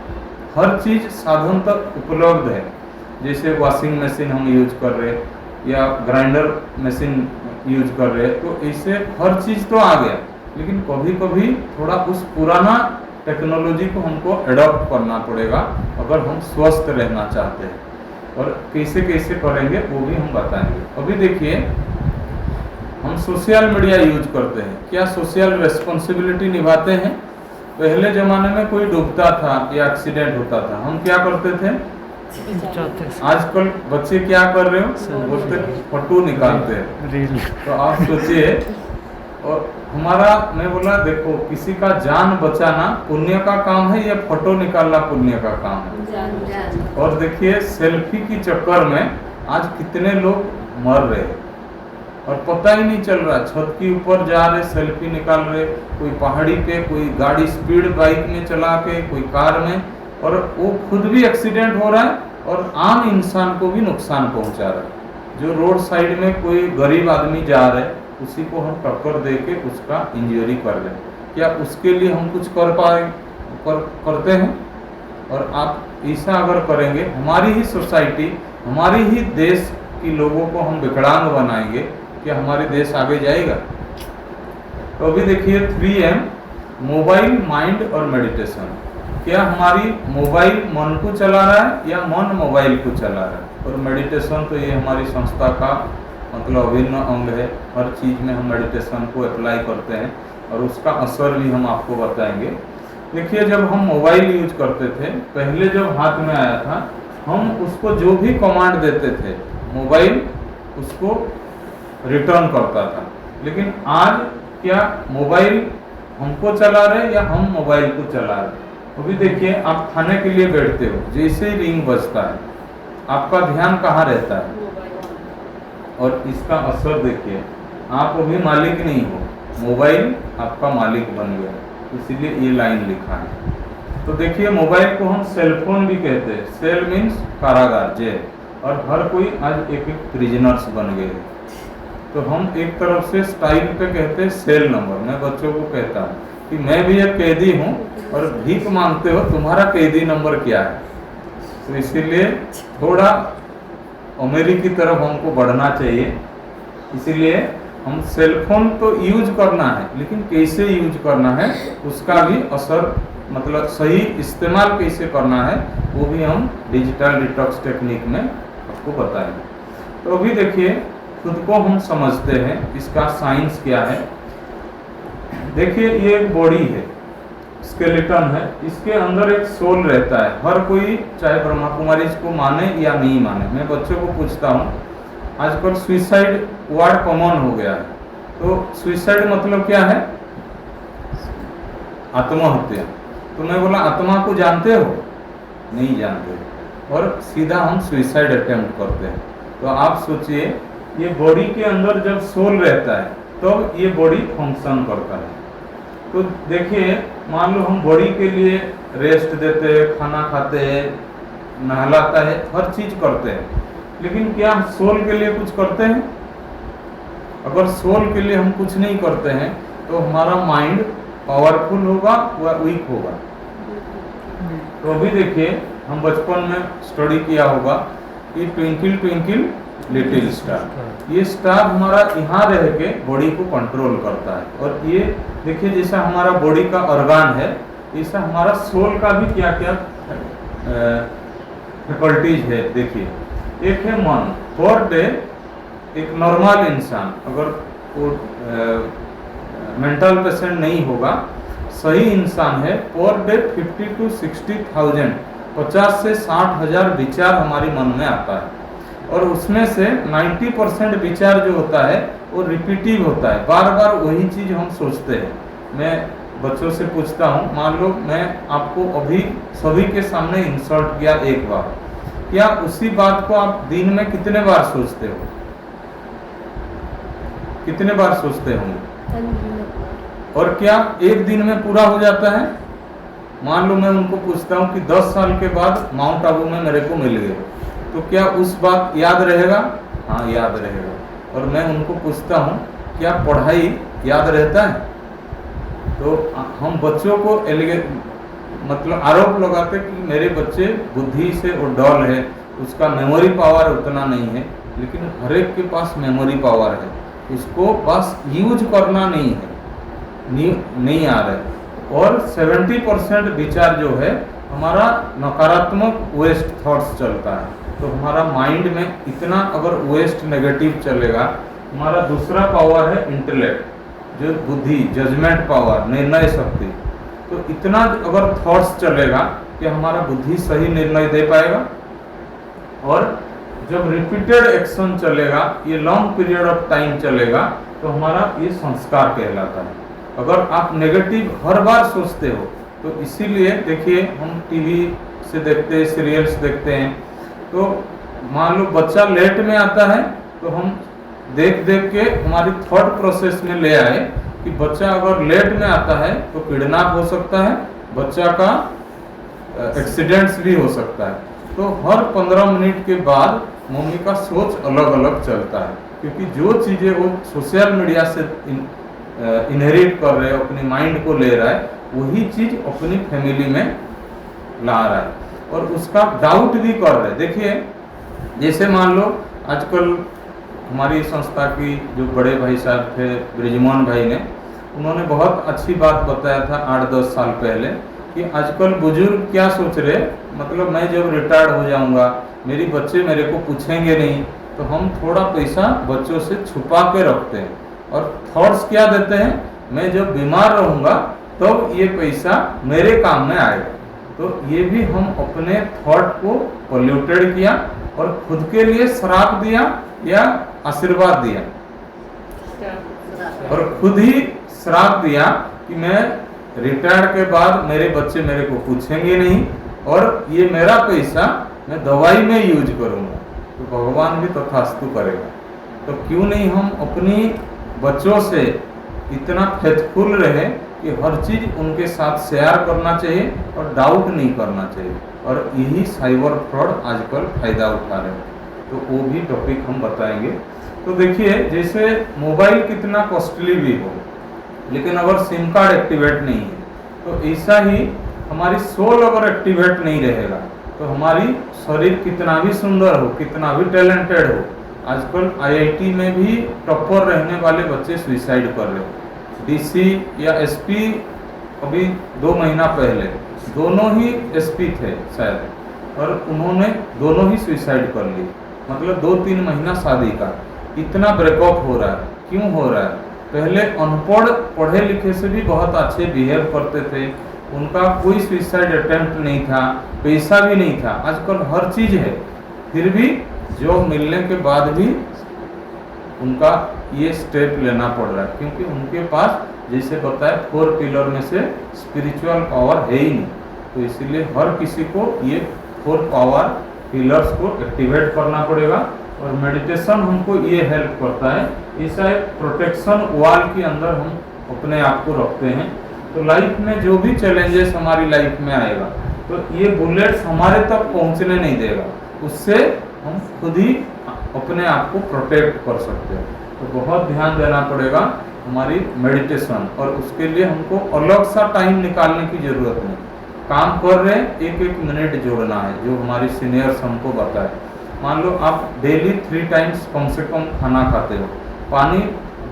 हर चीज़ साधन तक उपलब्ध है, जैसे वॉशिंग मशीन हम यूज कर रहे या ग्राइंडर मशीन यूज कर रहे, तो इससे हर चीज़ तो आ गया, लेकिन कभी कभी थोड़ा उस पुराना टेक्नोलॉजी को हमको एडॉप्ट करना पड़ेगा अगर हम स्वस्थ रहना चाहते हैं। और कैसे कैसे करेंगे वो भी हम बताएंगे। अभी देखिए, हम सोशल मीडिया यूज करते हैं, क्या सोशल रिस्पॉन्सिबिलिटी निभाते हैं? पहले ज़माने में कोई डूबता था या एक्सीडेंट होता था, हम क्या करते थे? आजकल बच्चे क्या कर रहे हो, बोलते फोटो निकालते हैं। रील। तो आप सोचिए, और हमारा, मैं बोला देखो, किसी का जान बचाना पुण्य का काम है या फोटो निकालना पुण्य का काम है। और देखिए सेल्फी की चक्कर में आज कितने लोग मर रहे हैं और पता ही नहीं चल रहा। छत के ऊपर जा रहे, सेल्फी निकाल रहे, कोई पहाड़ी पे, कोई गाड़ी स्पीड बाइक में चला के, कोई कार में, और वो खुद भी एक्सीडेंट हो रहा है और आम इंसान को भी नुकसान पहुंचा रहा है। जो रोड साइड में कोई गरीब आदमी जा रहे, उसी को हम टक्कर दे के उसका इंजरी कर दें, क्या उसके लिए हम कुछ करते हैं? और आप ऐसा अगर करेंगे, हमारी ही सोसाइटी, हमारी ही देश के लोगों को हम विकलांग बनाएंगे, क्या हमारे देश आगे जाएगा? तो अभी देखिए 3M, मोबाइल, माइंड और मेडिटेशन। क्या हमारी मोबाइल मन को चला रहा है या मन मोबाइल को चला रहा है? और मेडिटेशन तो ये हमारी संस्था का मतलब अभिन्न अंग है। हर चीज़ में हम मेडिटेशन को अप्लाई करते हैं और उसका असर भी हम आपको बताएंगे। देखिए जब हम मोबाइल यूज करते थे, पहले जब हाथ में आया था, हम उसको जो भी कमांड देते थे, मोबाइल उसको रिटर्न करता था। लेकिन आज क्या मोबाइल हमको चला रहे या हम मोबाइल को चला रहे? अभी देखिए आप खाने के लिए बैठते हो, जैसे ही रिंग बजता है आपका ध्यान कहाँ रहता है? और इसका असर देखिए, आप अभी मालिक नहीं हो, मोबाइल आपका मालिक बन गया। इसीलिए ये लाइन लिखा है। तो देखिए मोबाइल को हम सेलफोन भी कहते हैं। सेल मीन्स कारागार, जेल, और हर कोई आज एक एक प्रिजनर्स बन गए। तो हम एक तरफ से स्टाइल पे कहते हैं सेल नंबर। मैं बच्चों को कहता हूँ कि मैं भी एक कैदी हूँ और भीख मांगते हो, तुम्हारा कैदी नंबर क्या है? तो इसीलिए थोड़ा अमेरिकी की तरफ हमको बढ़ना चाहिए। इसीलिए हम सेलफोन तो यूज करना है, लेकिन कैसे यूज करना है उसका भी असर, मतलब सही इस्तेमाल कैसे करना है, वो भी हम डिजिटल डिटॉक्स टेक्निक में आपको बताएंगे। तो अभी देखिए खुद को हम समझते हैं, इसका साइंस क्या है। देखिए ये एक बॉडी है, स्केलेटन है, इसके अंदर एक सोल रहता है। हर कोई चाहे ब्रह्मा कुमारी इसको माने या नहीं माने, मैं बच्चों को पूछता हूँ, आजकल सुइसाइड वर्ड कॉमन हो गया है। तो सुइसाइड मतलब क्या है? आत्महत्या। तो मैं बोला आत्मा को जानते हो? नहीं जानते, और सीधा हम सुइसाइड अटेम्प्ट करते हैं। तो आप सोचिए, ये बॉडी के अंदर जब सोल रहता है तो ये बॉडी फंक्शन करता है। तो देखिए मान लो हम बॉडी के लिए रेस्ट देते हैं, खाना खाते हैं, नहलाता है, हर चीज करते हैं, लेकिन क्या सोल के लिए कुछ करते हैं? अगर सोल के लिए हम कुछ नहीं करते हैं तो हमारा माइंड पावरफुल होगा या वीक होगा? तो अभी देखिए हम बचपन में स्टडी किया होगा कि ट्विंकल ट्विंकल लिटिल स्टार, ये स्टार हमारा यहाँ रह के बॉडी को कंट्रोल करता है। और ये देखिए जैसा हमारा बॉडी का ऑर्गन है, ऐसा हमारा सोल का भी क्या क्या फैकल्टीज है। देखिए एक है मन। पर डे एक नॉर्मल इंसान, अगर वो मेंटल पेशेंट नहीं होगा, सही इंसान है, पर डे 50 to 60,000, 50 से 60,000 विचार हमारी मन में आता है। और उसमें से 90% विचार जो होता है वो रिपीटिव होता है, बार बार वही चीज हम सोचते हैं। मैं बच्चों से पूछता हूँ, मान लो मैं आपको अभी सभी के सामने इंसल्ट किया एक बार, क्या उसी बात को आप दिन में कितने बार सोचते हो? कितने बार सोचते होंगे? और क्या एक दिन में पूरा हो जाता है? मान लो मैं उनको पूछता हूँ कि 10 साल के बाद माउंट आबू में मेरे को मिल गए, तो क्या उस बात याद रहेगा? हाँ याद रहेगा। और मैं उनको पूछता हूँ क्या पढ़ाई याद रहता है? तो हम बच्चों को मतलब आरोप लगाते कि मेरे बच्चे बुद्धि से वो डल है, उसका मेमोरी पावर उतना नहीं है। लेकिन हर एक के पास मेमोरी पावर है, उसको बस यूज करना नहीं है, नहीं आ रहा है। और 70% विचार जो है हमारा नकारात्मक वेस्ट थॉट्स चलता है। तो हमारा माइंड में इतना अगर वेस्ट नेगेटिव चलेगा, हमारा दूसरा पावर है इंटेलेक्ट, जो बुद्धि, जजमेंट पावर, निर्णय शक्ति। तो इतना अगर थॉट्स चलेगा कि हमारा बुद्धि सही निर्णय दे पाएगा? और जब रिपीटेड एक्शन चलेगा, ये लॉन्ग पीरियड ऑफ टाइम चलेगा, तो हमारा ये संस्कार कहलाता है। अगर आप नेगेटिव हर बार सोचते हो, तो इसीलिए देखिए हम टीवी से देखते हैं, सीरियल्स देखते हैं, तो मान लो बच्चा लेट में आता है, तो हम देख देख के हमारी थॉट प्रोसेस में ले आए कि बच्चा अगर लेट में आता है तो किडनैप हो सकता है, बच्चा का एक्सीडेंट्स भी हो सकता है। तो हर 15 मिनट के बाद मम्मी का सोच अलग अलग चलता है, क्योंकि जो चीज़ें वो सोशल मीडिया से इनहेरिट कर रहे हैं, अपने माइंड को ले रहा है, वही चीज़ अपनी फैमिली में ला रहा है और उसका डाउट भी कर रहे हैं। देखिए जैसे मान लो आजकल हमारी संस्था की जो बड़े भाई साहब थे ब्रिजमोहन भाई ने, उन्होंने बहुत अच्छी बात बताया था 8-10 साल पहले कि आजकल बुजुर्ग क्या सोच रहे, मतलब मैं जब रिटायर्ड हो जाऊंगा, मेरी बच्चे मेरे को पूछेंगे नहीं, तो हम थोड़ा पैसा बच्चों से छुपा के रखते हैं और थॉट्स क्या देते हैं, मैं जब बीमार रहूंगा तब तो ये पैसा मेरे काम में आएगा। तो ये भी हम अपने थॉट को पोल्यूटेड किया और खुद के लिए श्राप दिया या आशीर्वाद दिया, और खुद ही श्राप दिया कि मैं रिटायर के बाद मेरे बच्चे मेरे को पूछेंगे नहीं और ये मेरा पैसा मैं दवाई में यूज करूंगा, तो भगवान भी तथास्तु करेगा। तो क्यों नहीं हम अपनी बच्चों से इतना फेथफुल रहे कि हर चीज़ उनके साथ शेयर करना चाहिए और डाउट नहीं करना चाहिए, और यही साइबर फ्रॉड आजकल फायदा उठा रहे हैं। तो वो भी टॉपिक हम बताएंगे। तो देखिए जैसे मोबाइल कितना कॉस्टली भी हो, लेकिन अगर सिम कार्ड एक्टिवेट नहीं है, तो ऐसा ही हमारी सोल अगर एक्टिवेट नहीं रहेगा, तो हमारी शरीर कितना भी सुंदर हो, कितना भी टैलेंटेड हो, आजकल आईआईटी में भी टॉपर रहने वाले बच्चे सुसाइड कर रहे हैं। डीसी या एसपी अभी 2 महीना पहले दोनों ही एसपी थे शायद, और उन्होंने दोनों ही सुसाइड कर ली। मतलब 2-3 महीना शादी का, इतना ब्रेकअप हो रहा है। क्यों हो रहा है? पहले अनपढ़ पढ़े लिखे से भी बहुत अच्छे बिहेव करते थे, उनका कोई सुसाइड अटेम्प्ट नहीं था, पैसा भी नहीं था। आजकल हर चीज़ है, फिर भी जॉब मिलने के बाद भी उनका ये स्टेप लेना पड़ रहा है, क्योंकि उनके पास जैसे बताया 4 पिलर में से स्पिरिचुअल पावर है ही नहीं। तो इसीलिए हर किसी को ये 4 पावर पिलर्स को एक्टिवेट करना पड़ेगा, और मेडिटेशन हमको ये हेल्प करता है। ऐसा एक प्रोटेक्शन वॉल के अंदर हम अपने आप को रखते हैं। तो लाइफ में जो भी चैलेंजेस हमारी लाइफ में आएगा, तो ये बुलेट्स हमारे तक पहुंचने नहीं देगा, उससे हम खुद ही अपने आप को प्रोटेक्ट कर सकते हैं। तो बहुत ध्यान देना पड़ेगा हमारी मेडिटेशन, और उसके लिए हमको अलग सा टाइम निकालने की ज़रूरत नहीं। काम कर रहे हैं, 1-1 मिनट जोड़ना है, जो हमारी सीनियर्स हमको बताए। मान लो आप डेली 3 टाइम्स कम से कम खाना खाते हो, पानी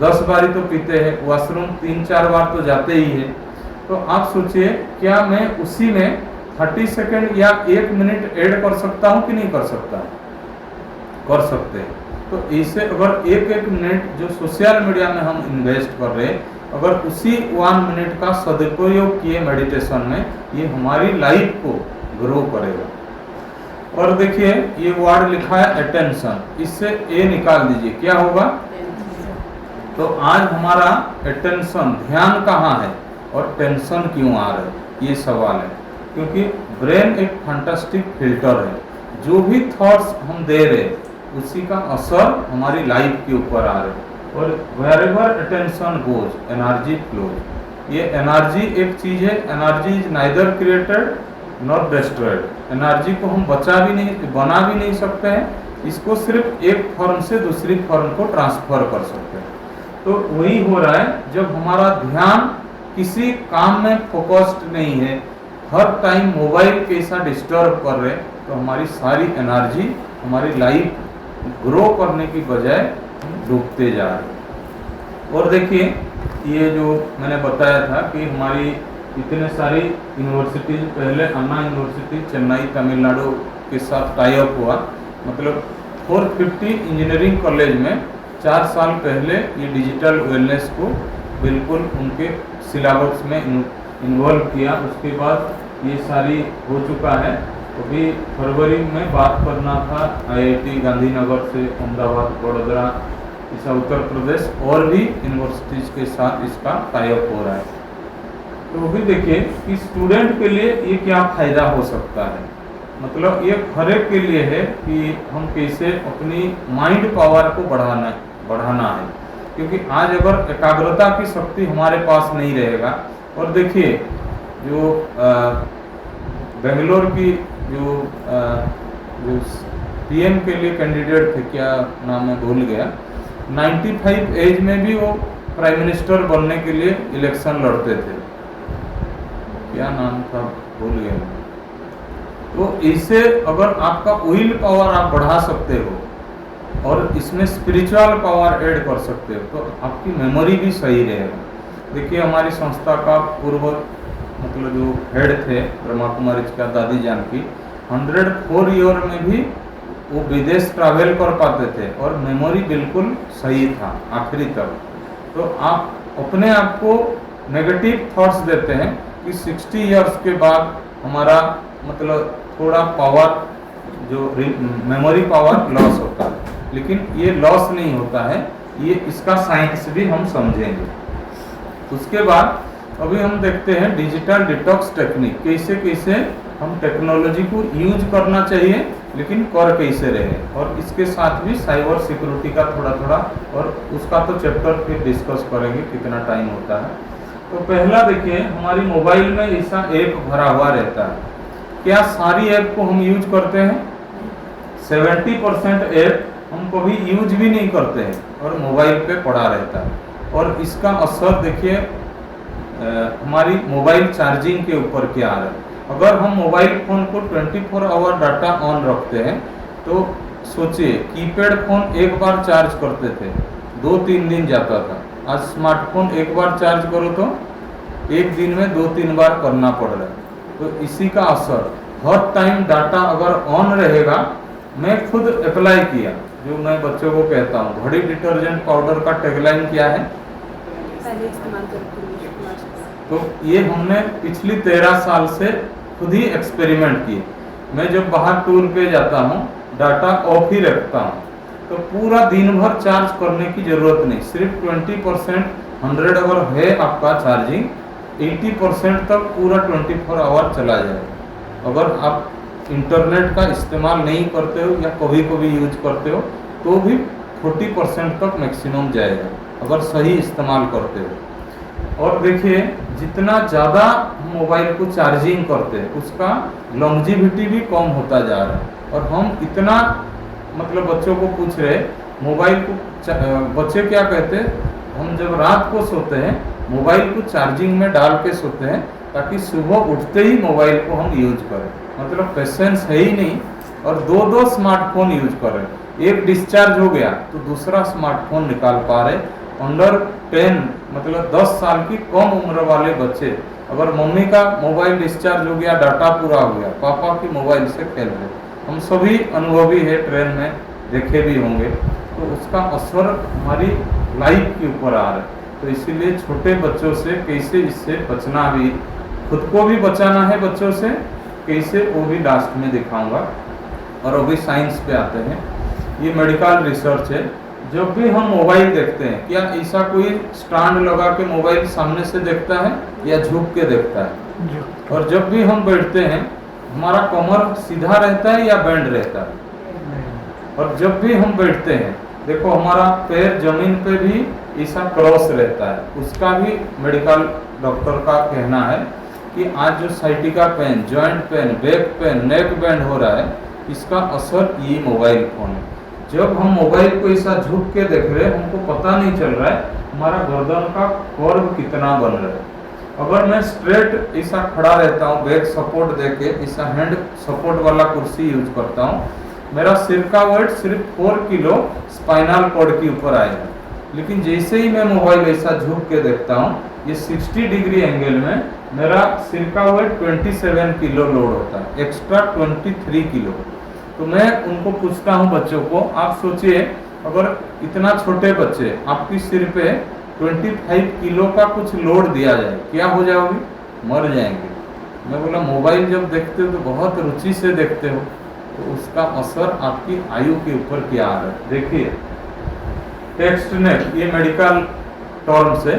10 बार तो पीते हैं, वॉशरूम 3-4 बार तो जाते ही है। तो आप सोचिए, क्या मैं उसी में 30 सेकेंड या 1 मिनट ऐड कर सकता हूँ कि नहीं कर सकता? कर सकते हैं। तो इसे अगर 1-1 मिनट जो सोशल मीडिया में हम इन्वेस्ट कर रहे हैं, अगर उसी 1 मिनट का सदुपयोग किए मेडिटेशन में, ये हमारी लाइफ को ग्रो करेगा। और देखिए ये वर्ड लिखा है अटेंशन, इससे ए निकाल दीजिए, क्या होगा? तो आज हमारा अटेंशन, ध्यान कहाँ है और टेंशन क्यों आ रहा है, ये सवाल है। क्योंकि ब्रेन एक फैंटास्टिक फिल्टर है, जो भी थॉट्स हम दे रहे उसी का असर हमारी लाइफ के ऊपर आ रहा है। और wherever attention goes energy flows. ये एनर्जी एक चीज़ है, energy is neither created not destroyed. Energy को हम बना भी नहीं सकते हैं, इसको सिर्फ एक फॉर्म से दूसरी फॉर्म को ट्रांसफर कर सकते हैं। तो वही हो रहा है, जब हमारा ध्यान किसी काम में फोकस्ड नहीं है, हर टाइम मोबाइल कैसा डिस्टर्ब कर रहे, तो हमारी सारी एनर्जी हमारी लाइफ ग्रो करने की बजाय डूबते जा रहे। और देखिए ये जो मैंने बताया था कि हमारी इतने सारी यूनिवर्सिटीज, पहले अन्ना यूनिवर्सिटी चेन्नई तमिलनाडु के साथ टाई अप हुआ, मतलब 450 इंजीनियरिंग कॉलेज में 4 साल पहले ये डिजिटल वेलनेस को बिल्कुल उनके सिलेबस में इन्वॉल्व किया। उसके बाद ये सारी हो चुका है। अभी फरवरी में बात करना था आईआईटी गांधीनगर से अहमदाबाद, वडोदरा, ऐसा उत्तर प्रदेश और भी यूनिवर्सिटीज के साथ इसका टाई अप हो रहा है। तो भी देखिए कि स्टूडेंट के लिए ये क्या फायदा हो सकता है, मतलब ये हर एक के लिए है कि हम कैसे अपनी माइंड पावर को बढ़ाना है, क्योंकि आज अगर एकाग्रता की शक्ति हमारे पास नहीं रहेगा, और देखिए जो बेंगलोर की जो पीएम के लिए कैंडिडेट थे, क्या नाम है भूल गया, 95 एज में भी वो प्राइम मिनिस्टर बनने के लिए इलेक्शन लड़ते थे, क्या नाम था भूल गया। तो इससे अगर आपका विल पावर आप बढ़ा सकते हो और इसमें स्पिरिचुअल पावर ऐड कर सकते हो तो आपकी मेमोरी भी सही रहेगा। देखिए हमारी संस्था का पूर्व मतलब जो हेड थे ब्रह्मा कुमारी का दादी जानकी, 104 ईयर में भी वो विदेश ट्रैवल कर पाते थे और मेमोरी बिल्कुल सही था आखिरी तक। तो आप अपने आप को नेगेटिव थॉट्स देते हैं कि 60 इयर्स के बाद हमारा मतलब थोड़ा पावर जो मेमोरी पावर लॉस होता है, लेकिन ये लॉस नहीं होता है, ये इसका साइंस भी हम समझेंगे। उसके बाद अभी हम देखते हैं डिजिटल डिटॉक्स टेक्निक, कैसे कैसे हम टेक्नोलॉजी को यूज करना चाहिए लेकिन कर कैसे रहे, और इसके साथ भी साइबर सिक्योरिटी का थोड़ा थोड़ा, और उसका तो चैप्टर फिर डिस्कस करेंगे कितना टाइम होता है। तो पहला देखिए हमारी मोबाइल में ऐसा ऐप भरा हुआ रहता है, क्या सारी ऐप को हम यूज करते हैं? 70% ऐप हम कभी यूज भी नहीं करते हैं और मोबाइल पे पड़ा रहता है, और इसका असर देखिए हमारी मोबाइल चार्जिंग के ऊपर क्या आ रहा है। अगर हम मोबाइल फ़ोन को 24 आवर डाटा ऑन रखते हैं तो सोचिए कीपैड फ़ोन एक बार चार्ज करते थे 2-3 दिन जाता था, आज स्मार्टफोन एक बार चार्ज करो तो एक दिन में 2-3 बार करना पड़ रहा है। तो इसी का असर हर टाइम डाटा अगर ऑन रहेगा, मैं खुद अप्लाई किया, जो मैं बच्चों को कहता हूँ, घड़ी डिटर्जेंट पाउडर का टैगलाइन क्या है? तो ये हमने पिछली 13 साल से खुद ही एक्सपेरिमेंट किए। मैं जब बाहर टूर पे जाता हूँ डाटा ऑफ ही रखता हूँ, तो पूरा दिन भर चार्ज करने की जरूरत नहीं, सिर्फ 20% 100 अगर है आपका चार्जिंग, 80% तक पूरा 24 आवर चला जाएगा। अगर आप इंटरनेट का इस्तेमाल नहीं करते हो या कभी कभी यूज करते हो तो भी 40% तक मैक्सिमम जाएगा अगर सही इस्तेमाल करते हो। और देखिए जितना ज़्यादा मोबाइल को चार्जिंग करते हैं उसका लॉन्जिविटी भी कम होता जा रहा है, और हम इतना मतलब बच्चों को पूछ रहे मोबाइल को बच्चे क्या कहते हैं, हम जब रात को सोते हैं मोबाइल को चार्जिंग में डाल के सोते हैं ताकि सुबह उठते ही मोबाइल को हम यूज करें। मतलब पेशेंस है ही नहीं, और 2-2 स्मार्टफोन यूज कर रहे हैं, एक डिस्चार्ज हो गया तो दूसरा स्मार्टफोन निकाल पा रहे। अंडर 10 मतलब 10 साल की कम उम्र वाले बच्चे, अगर मम्मी का मोबाइल डिस्चार्ज हो गया, डाटा पूरा हो गया, पापा की मोबाइल से खेल रहे। हम सभी अनुभवी है, ट्रेन में देखे भी होंगे, तो उसका असर हमारी लाइफ के ऊपर आ रहा है। तो इसीलिए छोटे बच्चों से कैसे इससे बचना, भी खुद को भी बचाना है बच्चों से कैसे, वो भी लास्ट में दिखाऊंगा। और अभी साइंस पे आते हैं, ये मेडिकल रिसर्च है। जब भी हम मोबाइल देखते हैं, क्या ऐसा कोई स्टैंड लगा के मोबाइल सामने से देखता है या झुक के देखता है? और जब भी हम बैठते हैं हमारा कमर सीधा रहता है या बेंड रहता है? और जब भी हम बैठते हैं देखो हमारा पैर जमीन पे भी ऐसा क्रॉस रहता है। उसका भी मेडिकल डॉक्टर का कहना है कि आज जो sciatica pain, joint pain, back pain, neck bend हो रहा है, इसका असर ये मोबाइल फोन है। जब हम मोबाइल को ऐसा झुक के देख रहे हैं, हमको पता नहीं चल रहा है हमारा गर्दन का कर्व कितना बन रहा है। अगर मैं स्ट्रेट ऐसा खड़ा रहता हूँ, बैक सपोर्ट देके, ऐसा हैंड सपोर्ट वाला कुर्सी यूज करता हूँ, मेरा सिर का वेट सिर्फ 4 किलो स्पाइनल कॉर्ड के ऊपर आएगा। लेकिन जैसे ही मैं मोबाइल ऐसा झुक के देखता हूँ, ये 60 डिग्री एंगल में मेरा सिर का वेट 27 किलो लोड होता है, एक्स्ट्रा 23 किलो। तो मैं उनको पूछता हूँ बच्चों को, आप सोचिए अगर इतना छोटे बच्चे आपकी सिर पे 25 किलो का कुछ लोड दिया जाए, क्या हो जाओगे? मर जाएंगे। मैं बोला मोबाइल जब देखते हो तो बहुत रुचि से देखते हो, तो उसका असर आपकी आयु के ऊपर क्या आ रहा है। देखिए टेक्स्ट नेट, ये मेडिकल टर्म्स है।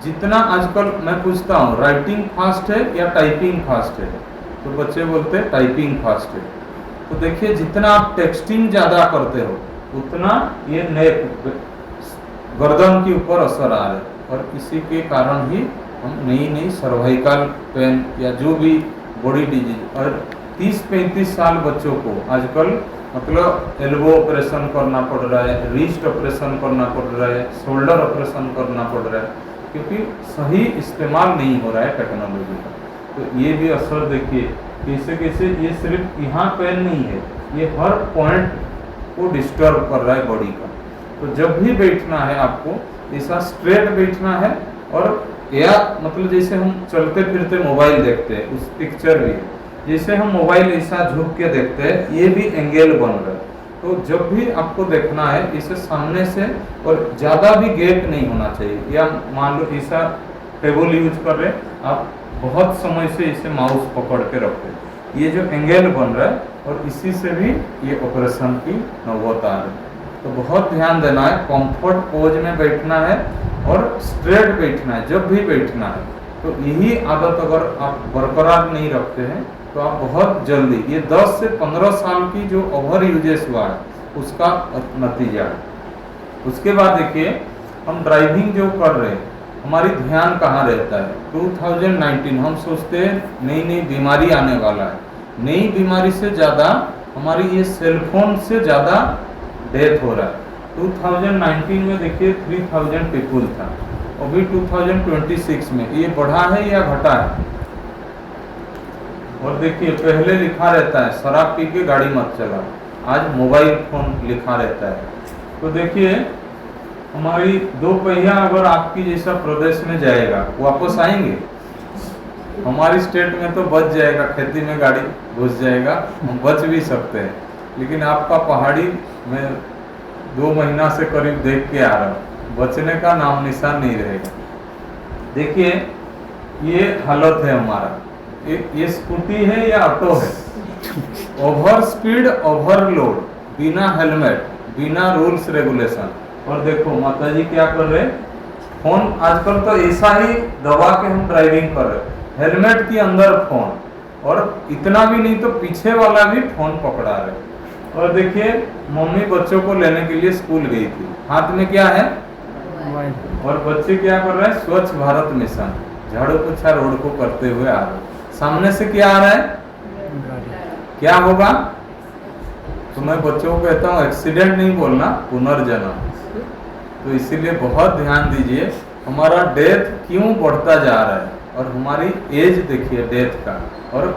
जितना आजकल मैं पूछता हूँ राइटिंग फास्ट है या टाइपिंग फास्ट है, तो बच्चे बोलते हैं टाइपिंग फास्ट है। तो देखिए जितना आप टेक्सटिंग ज़्यादा करते हो उतना ये नेक गर्दन के ऊपर असर आ रहा है, और इसी के कारण ही हम नई नई सर्वाइकल पेन या जो भी बॉडी डिजीज, और 30-35 साल बच्चों को आजकल मतलब एल्बो ऑपरेशन करना पड़ रहा है, रिस्ट ऑपरेशन करना पड़ रहा है, शोल्डर ऑपरेशन करना पड़ रहा है, क्योंकि सही इस्तेमाल नहीं हो रहा है टेक्नोलॉजी का। तो ये भी असर देखिए कैसे कैसे, ये सिर्फ यहाँ पेन नहीं है, ये हर पॉइंट को डिस्टर्ब कर रहा है बॉडी का। तो जब भी बैठना है आपको ऐसा स्ट्रेट बैठना है, और या मतलब जैसे हम चलते फिरते मोबाइल देखते हैं, उस पिक्चर भी है, जैसे हम मोबाइल ऐसा झुक के देखते हैं, ये भी एंगल बन रहा है। तो जब भी आपको देखना है इसे सामने से, और ज़्यादा भी गैप नहीं होना चाहिए। या मान लो ऐसा टेबल यूज कर रहे, आप बहुत समय से इसे माउस पकड़ के रखते, ये जो एंगल बन रहा है, और इसी से भी ये ऑपरेशन की नौबत आ रही है। तो बहुत ध्यान देना है, कंफर्ट पोज में बैठना है और स्ट्रेट बैठना है जब भी बैठना है। तो यही आदत अगर आप बरकरार नहीं रखते हैं तो आप बहुत जल्दी, ये 10 से 15 साल की जो ओवर यूजेस हुआ है उसका नतीजा है। उसके बाद देखिए हम ड्राइविंग जो कर रहे हैं, हमारी ध्यान कहाँ रहता है। 2019 हम सोचते हैं नई नई बीमारी आने वाला है, नई बीमारी से ज़्यादा हमारी ये सेलफोन से ज़्यादा डेथ हो रहा है। 2019 में देखिए 3000 पीपुल था, अभी 2026 में ये बढ़ा है या घटा है। और देखिए पहले लिखा रहता है शराब पी के गाड़ी मत चला, आज मोबाइल फोन लिखा रहता है। तो देखिए हमारी दो पहिया अगर आपकी जैसा प्रदेश में जाएगा वापस आएंगे, हमारी स्टेट में तो बच जाएगा, खेती में गाड़ी घुस जाएगा, हम बच भी सकते हैं। लेकिन आपका पहाड़ी में 2 महीना से करीब देख के आ रहा हूँ, बचने का नाम निशान नहीं रहेगा। देखिए ये हालत है हमारा, ये स्कूटी है या ऑटो है, ओवर स्पीड ओवरलोड, बिना हेलमेट, बिना रूल्स रेगुलेशन। और देखो माता जी क्या कर रहे, फोन आजकल तो ऐसा ही दबा के हम ड्राइविंग कर रहे, हेलमेट के अंदर फोन, और इतना भी नहीं तो पीछे वाला भी फोन पकड़ा रहे। और देखिए मम्मी बच्चों को लेने के लिए स्कूल गई थी, हाथ में क्या है, और बच्चे क्या कर रहे हैं, स्वच्छ भारत मिशन, झाड़ू पोछा रोड को करते हुए आ रहे। सामने से क्या आ रहा है, क्या होगा। तो मैं बच्चों को कहता हूँ एक्सीडेंट नहीं बोलना, पुनर्जन्म। तो इसीलिए बहुत ध्यान दीजिए, हमारा डेथ क्यों बढ़ता जा रहा है, और हमारी एज देखिए डेथ का, और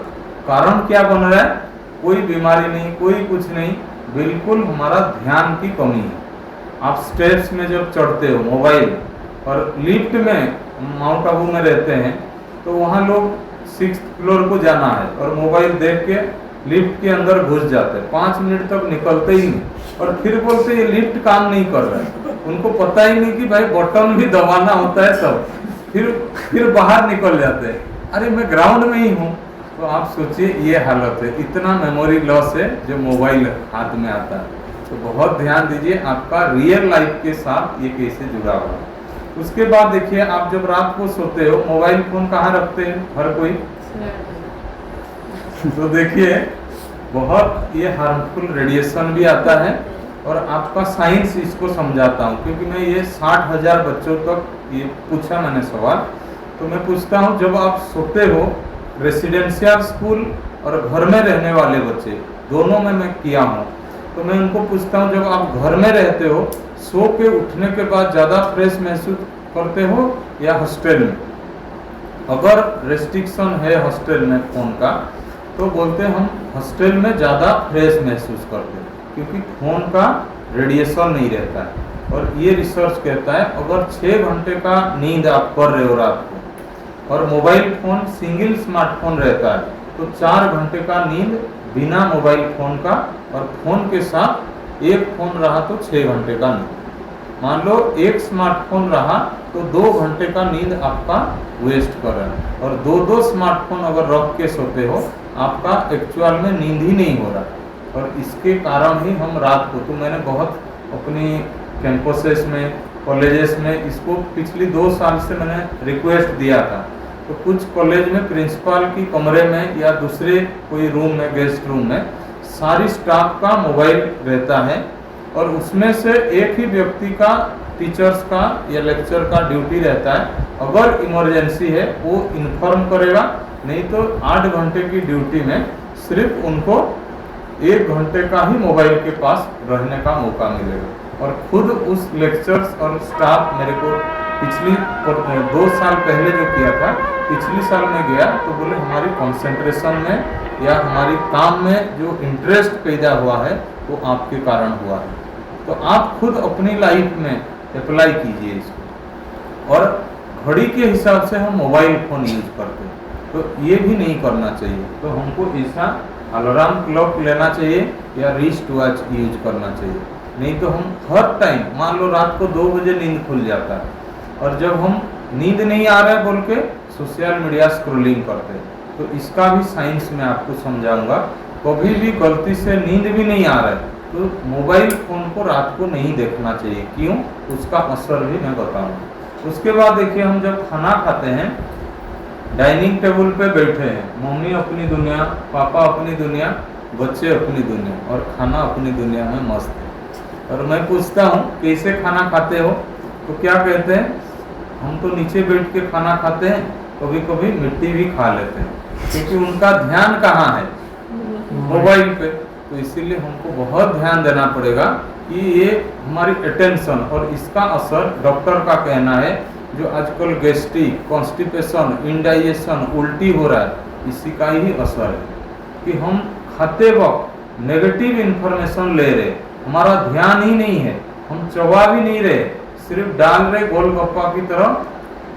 कारण क्या बन रहा है, कोई बीमारी नहीं, कोई कुछ नहीं, बिल्कुल हमारा ध्यान की कमी है। आप स्टेप्स में जब चढ़ते हो मोबाइल, और लिफ्ट में माउंट आबू में रहते हैं तो वहाँ लोग 6th फ्लोर को जाना है और मोबाइल देख के लिफ्ट के अंदर घुस जाते हैं, 5 मिनट तक निकलते ही नहीं, और फिर बोलते ये लिफ्ट काम नहीं कर रहा है। उनको पता ही नहीं कि भाई बटन भी दबाना होता है तब, फिर बाहर निकल जाते हैं, अरे मैं ग्राउंड में ही हूँ। तो आप सोचिए ये हालत है, इतना मेमोरी लॉस है जो मोबाइल हाथ में आता है। तो बहुत ध्यान दीजिए आपका रियल लाइफ के साथ ये कैसे जुड़ा हुआ है। उसके बाद देखिए आप जब रात को सोते हो मोबाइल फोन कहाँ रखते हैं हर कोई, तो देखिए बहुत ये हार्मफुल रेडिएशन भी आता है। और आपका साइंस इसको समझाता हूँ, क्योंकि मैं ये 60,000 बच्चों तक ये पूछा मैंने सवाल। तो मैं पूछता हूँ जब आप सोते हो, रेसिडेंशियल स्कूल और घर में रहने वाले बच्चे दोनों में मैं किया हूँ, तो मैं उनको पूछता हूँ जब आप घर में रहते हो सो के उठने के बाद ज़्यादा फ्रेश महसूस करते हो या हॉस्टल में। अगर रेस्ट्रिक्शन है हॉस्टल में फ़ोन का तो बोलते हैं हम हॉस्टल में ज़्यादा फ्रेश महसूस करते हैं, क्योंकि फ़ोन का रेडिएशन नहीं रहता है। और ये रिसर्च कहता है अगर 6 घंटे का नींद आप कर रहे हो रात को, और मोबाइल फ़ोन सिंगल स्मार्टफोन रहता है, तो 4 घंटे का नींद बिना मोबाइल फ़ोन का, और फ़ोन के साथ एक फ़ोन रहा तो 6 घंटे का नींद। मान लो एक स्मार्टफोन रहा तो 2 घंटे का नींद आपका वेस्ट कर रहा है, और 2 स्मार्टफोन अगर रख के सोते हो आपका एक्चुअल में नींद ही नहीं हो रहा। और इसके कारण ही हम रात को, तो मैंने बहुत अपनी कैंपसेस में, कॉलेजेस में इसको पिछली 2 साल से मैंने रिक्वेस्ट दिया था। तो कुछ कॉलेज में प्रिंसिपल की कमरे में या दूसरे कोई रूम में, गेस्ट रूम में, सारी स्टाफ का मोबाइल रहता है, और उसमें से एक ही व्यक्ति का, टीचर्स का या लेक्चर का ड्यूटी रहता है। अगर इमरजेंसी है वो इन्फॉर्म करेगा, नहीं तो 8 घंटे की ड्यूटी में सिर्फ उनको 1 घंटे का ही मोबाइल के पास रहने का मौका मिलेगा। और खुद उस लेक्चर्स और स्टाफ मेरे को पिछली 2 साल पहले जो किया था, पिछली साल में गया तो बोले हमारी कंसंट्रेशन में या हमारी काम में जो इंटरेस्ट पैदा हुआ है वो आपके कारण हुआ है। तो आप खुद अपनी लाइफ में अप्लाई कीजिए इसको। और घड़ी के हिसाब से हम मोबाइल फ़ोन यूज करते हैं तो ये भी नहीं करना चाहिए। तो हमको ऐसा अलार्म क्लॉक लेना चाहिए या रिस्ट वॉच यूज करना चाहिए। नहीं तो हम हर टाइम, मान लो रात को 2 बजे नींद खुल जाता है, और जब हम नींद नहीं आ रहा है बोल के सोशल मीडिया स्क्रॉलिंग करते हैं, तो इसका भी साइंस मैं आपको समझाऊंगा। कभी भी गलती से नींद भी नहीं आ रहा है तो मोबाइल फ़ोन को रात को नहीं देखना चाहिए। क्यों, उसका असर भी मैं बताऊंगा। उसके बाद देखिए, हम जब खाना खाते हैं, डाइनिंग टेबल पे बैठे हैं, मम्मी अपनी दुनिया, पापा अपनी दुनिया, बच्चे अपनी दुनिया, और खाना अपनी दुनिया में मस्त है। और मैं पूछता हूँ कैसे खाना खाते हो, तो क्या कहते हैं, हम तो नीचे बैठ के खाना खाते हैं, कभी कभी मिट्टी भी खा लेते हैं, क्योंकि उनका ध्यान कहाँ है, मोबाइल पे। तो इसीलिए हमको बहुत ध्यान देना पड़ेगा कि ये हमारी अटेंशन, और इसका असर डॉक्टर का कहना है, जो आजकल गैस्ट्रिक, कॉन्स्टिपेशन, इंडाइजेशन, उल्टी हो रहा है, इसी का ही असर है कि हम खाते वक्त नेगेटिव इन्फॉर्मेशन ले रहे, हमारा ध्यान ही नहीं है, हम चबा भी नहीं रहे, सिर्फ डाल रहे गोलगप्पा की तरह,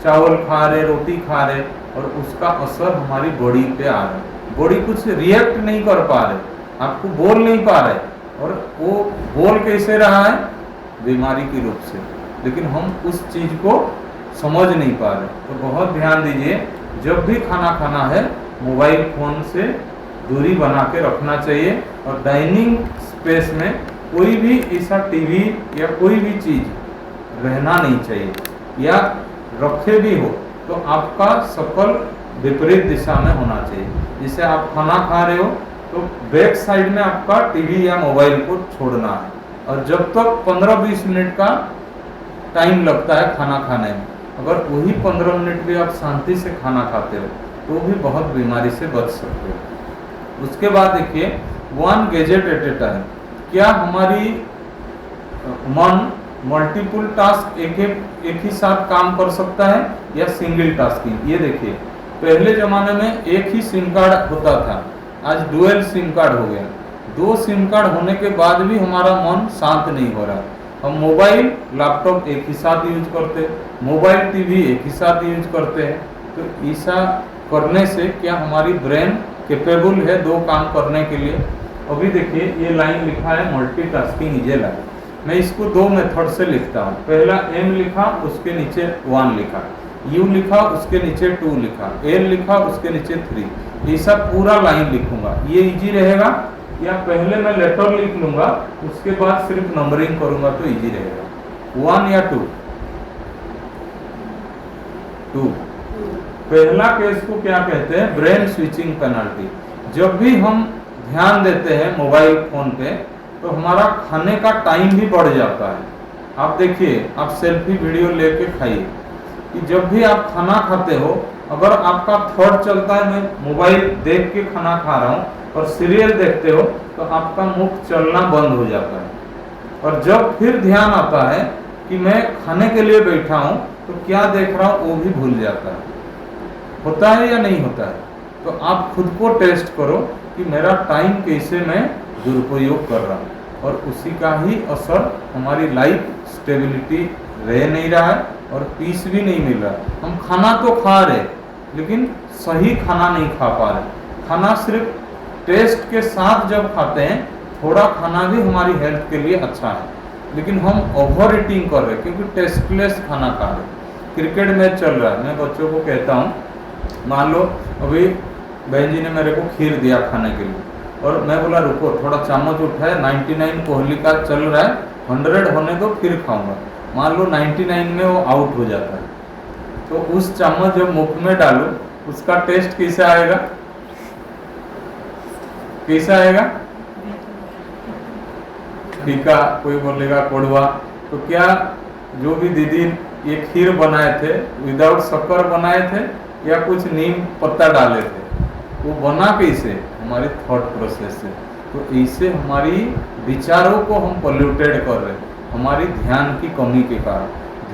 चावल खा रहे, रोटी खा रहे, और उसका असर हमारी बॉडी पे आ रहा है। बॉडी कुछ रिएक्ट नहीं कर पा रहे, आपको बोल नहीं पा रहे, और वो बोल कैसे रहा है, बीमारी के रूप से, लेकिन हम उस चीज को समझ नहीं पा रहे। तो बहुत ध्यान दीजिए, जब भी खाना खाना है मोबाइल फोन से दूरी बना के रखना चाहिए, और डाइनिंग स्पेस में कोई भी ऐसा टीवी या कोई भी चीज रहना नहीं चाहिए, या रखे भी हो तो आपका शकल विपरीत दिशा में होना चाहिए। जैसे आप खाना खा रहे हो तो बैक साइड में आपका टीवी या मोबाइल को छोड़ना है, और जब तक 15-20 मिनट का टाइम लगता है खाना खाने में, अगर वही 15 मिनट भी आप शांति से खाना खाते हो तो भी बहुत बीमारी से बच सकते हो। उसके बाद देखिए, 1 गैजेट एट ए टाइम, क्या हमारी मन मल्टीपल टास्क एक ही साथ काम कर सकता है या सिंगल टास्किंग? ये देखिए, पहले जमाने में एक ही सिम कार्ड होता था, आज डुअल सिम कार्ड हो गया। 2 सिम कार्ड होने के बाद भी हमारा मन शांत नहीं हो रहा। हम मोबाइल, लैपटॉप एक ही साथ यूज करते, मोबाइल, टीवी एक ही साथ यूज करते हैं। तो ऐसा करने से क्या हमारी ब्रेन कैपेबल है 2 काम करने के लिए? अभी देखिए, ये लाइन लिखा है मल्टीटास्किंग इज ए लाइन। मैं इसको 2 मेथड से लिखता हूँ। पहला M लिखा, उसके नीचे 1 लिखा, U लिखा, उसके नीचे 2 लिखा, L लिखा, उसके नीचे 3। ऐसा पूरा लाइन लिखूंगा, ये इजी रहेगा। या पहले मैं लेटर लिख लूंगा, उसके बाद सिर्फ नंबरिंग करूंगा तो इजी रहेगा। 1 या 2? 2। पहला केस को क्या कहते हैं, ब्रेन स्विचिंग पेनल्टी। जब भी हम ध्यान देते हैं मोबाइल फोन पे तो हमारा खाने का टाइम भी बढ़ जाता है। आप देखिए, आप सेल्फी वीडियो लेके खाइए कि जब भी आप खाना खाते हो, अगर आपका थॉट चलता है मैं मोबाइल देख के खाना खा रहा हूँ, और सीरियल देखते हो तो आपका मुख चलना बंद हो जाता है, और जब फिर ध्यान आता है कि मैं खाने के लिए बैठा हूँ तो क्या देख रहा हूँ वो भी भूल जाता है। होता है या नहीं होता है? तो आप खुद को टेस्ट करो कि मेरा टाइम कैसे मैं दुरुपयोग कर रहा हूँ, और उसी का ही असर हमारी लाइफ स्टेबिलिटी रह नहीं रहा है और पीस भी नहीं मिल रहा। हम खाना तो खा रहे लेकिन सही खाना नहीं खा पा रहे। खाना सिर्फ टेस्ट के साथ जब खाते हैं, थोड़ा खाना भी हमारी हेल्थ के लिए अच्छा है। लेकिन हम ओवर ईटिंग कर रहे हैं क्योंकि टेस्टलेस खाना खा रहे हैं। क्रिकेट मैच चल रहा है, मैं बच्चों को कहता हूँ, मान लो अभी बहन जी ने मेरे को खीर दिया खाने के लिए, और मैं बोला रुको थोड़ा चम्मच उठाया, 99 कोहली का चल रहा है, 100 होने दो फिर खाऊंगा। मान लो 99 में वो आउट हो जाता है, तो उस चम्मच जब मुख में डालूं उसका टेस्ट कैसे आएगा, कैसा आएगा? फीका, कोई बोलेगा कड़वा। तो क्या जो भी दीदी ये खीर बनाए थे विदाउट शक्कर बनाए थे या कुछ नीम पत्ता डाले थे, वो बना कैसे? हमारी थॉट प्रोसेस से। तो ऐसे हमारी विचारों को हम पोल्यूटेड कर रहे हैं, हमारी ध्यान की कमी के कारण,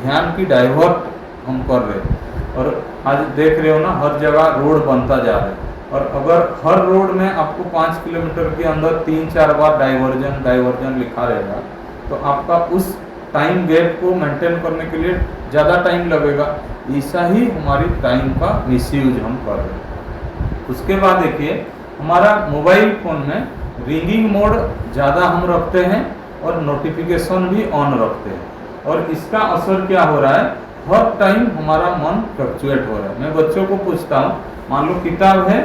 ध्यान की डाइवर्ट हम कर रहे हैं। और आज देख रहे हो ना, हर जगह रोड बनता जा रहा है, और अगर हर रोड में आपको 5 किलोमीटर के अंदर 3-4 बार डाइवर्जन डाइवर्जन लिखा रहेगा, तो आपका उस टाइम गैप को मेंटेन करने के लिए ज़्यादा टाइम लगेगा। ऐसा ही हमारी टाइम का मिसयूज हम कर रहे हैं। उसके बाद देखिए, हमारा मोबाइल फ़ोन में रिंगिंग मोड ज़्यादा हम रखते हैं और नोटिफिकेशन भी ऑन रखते हैं, और इसका असर क्या हो रहा है, हर टाइम हमारा मन फ्लक्चुएट हो रहा है। मैं बच्चों को पूछता हूँ, मान लो किताब है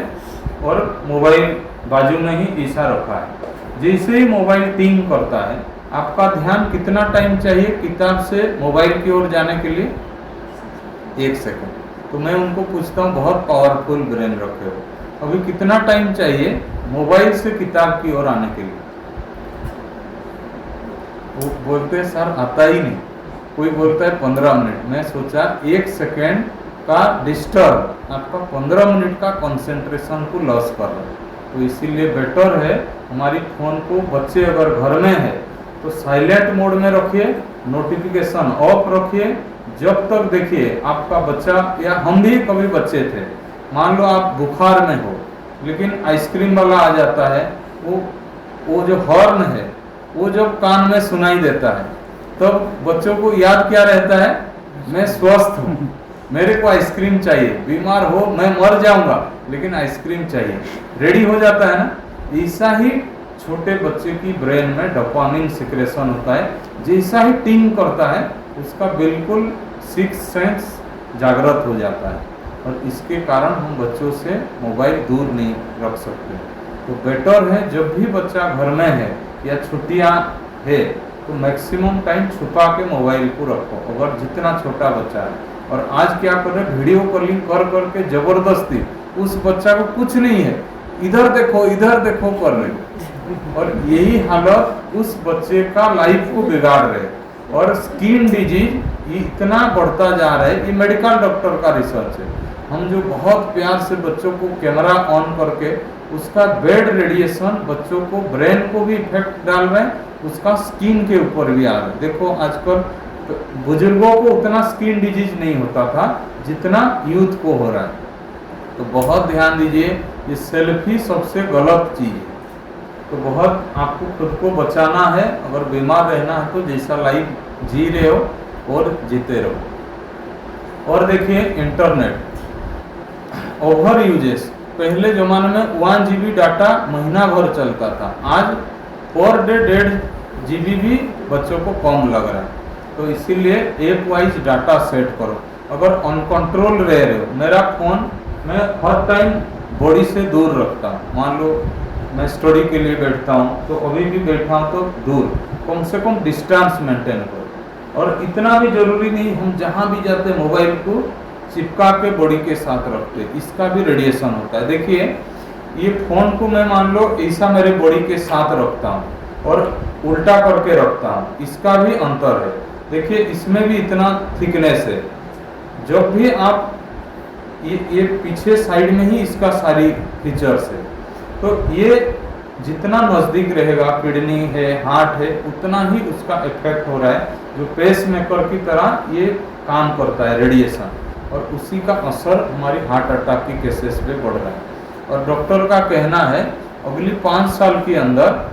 और मोबाइल बाजू में ही ऐसा रखा है, जैसे ही मोबाइल टिंग करता है, आपका ध्यान कितना टाइम चाहिए किताब से मोबाइल की ओर जाने के लिए? 1 सेकंड। तो मैं उनको पूछता हूँ, बहुत पावरफुल ब्रेन रखे हो, अभी कितना टाइम चाहिए मोबाइल से किताब की ओर आने के लिए? वो बोलते हैं सर आता ही नहीं। कोई बोलता है 15 मिनट। मैं सोचा 1 सेकेंड का डिस्टर्ब आपका 15 मिनट का कंसंट्रेशन को लॉस कर रहा है। तो इसीलिए बेटर है हमारी फ़ोन को, बच्चे अगर घर में है तो साइलेंट मोड में रखिए, नोटिफिकेशन ऑफ रखिए। जब तक देखिए आपका बच्चा, या हम भी कभी बच्चे थे, मान लो आप बुखार में हो लेकिन आइसक्रीम वाला आ जाता है, वो जो हॉर्न है वो जब कान में सुनाई देता है, तब तो बच्चों को याद क्या रहता है, मैं स्वस्थ हूँ, मेरे को आइसक्रीम चाहिए, बीमार हो मैं मर जाऊंगा लेकिन आइसक्रीम चाहिए, रेडी हो जाता है ना। ऐसा ही छोटे बच्चे की ब्रेन में डोपामिन सिक्रेशन होता है, जैसा ही टिंग करता है उसका बिल्कुल सिक्स सेंस जागृत हो जाता है, और इसके कारण हम बच्चों से मोबाइल दूर नहीं रख सकते। तो बेटर है जब भी बच्चा घर में है या छुट्टियां है तो मैक्सिमम टाइम छुपा के मोबाइल को रखो, अगर जितना छोटा बच्चा है। और आज क्या कर रहे हैं, वीडियो कॉलिंग कर करके जबरदस्ती उस बच्चा को कुछ नहीं है, इधर देखो कर रहे, और यही हालत उस बच्चे का लाइफ को बिगाड़ रहे। और स्किन डिजीज इतना बढ़ता जा रहा है, ये मेडिकल डॉक्टर का रिसर्च है। हम जो बहुत प्यार से बच्चों को कैमरा ऑन करके उसका बेड रेडिएशन बच्चों को, ब्रेन को भी इफेक्ट डाल रहे हैं, उसका स्किन के ऊपर भी आ रहा है। देखो आजकल बुजुर्गों को उतना स्किन डिजीज नहीं होता था जितना यूथ को हो रहा है। तो बहुत ध्यान दीजिए, ये सेल्फी सबसे गलत चीज़ है। तो बहुत आपको खुद को बचाना है, अगर बीमार रहना है तो जैसा लाइफ जी रहे हो और जीते रहो। और देखिए इंटरनेट ओवर यूजेस, पहले ज़माने में 1 GB डाटा महीना भर चलता था, आज पर डे 1.5 GB भी बच्चों को कम लग रहा है। तो इसीलिए ऐप वाइज डाटा सेट करो। अगर अनकंट्रोल रह रहे हो, मेरा फ़ोन मैं हर टाइम बॉडी से दूर रखता हूँ, मान लो मैं स्टडी के लिए बैठता हूँ तो अभी भी बैठा हूँ तो दूर, कम से कम डिस्टेंस मेंटेन करो। और इतना भी जरूरी नहीं हम जहाँ भी जाते मोबाइल को चिपका के बॉडी के साथ रखते, इसका भी रेडिएशन होता है। देखिए ये फ़ोन को मैं मान लो ऐसा मेरे बॉडी के साथ रखता हूँ और उल्टा करके रखता हूँ, इसका भी अंतर है। देखिए इसमें भी इतना थिकनेस है, जब भी आप ये पीछे साइड में ही इसका सारी फीचर्स है। तो ये जितना नज़दीक रहेगा, किडनी है, हार्ट है, उतना ही उसका इफेक्ट हो रहा है, जो पेस मेकर की तरह ये काम करता है रेडिएशन, और उसी का असर हमारी हार्ट अटैक की केसेस पे बढ़ रहा है। और डॉक्टर का कहना है अगली 5 साल के अंदर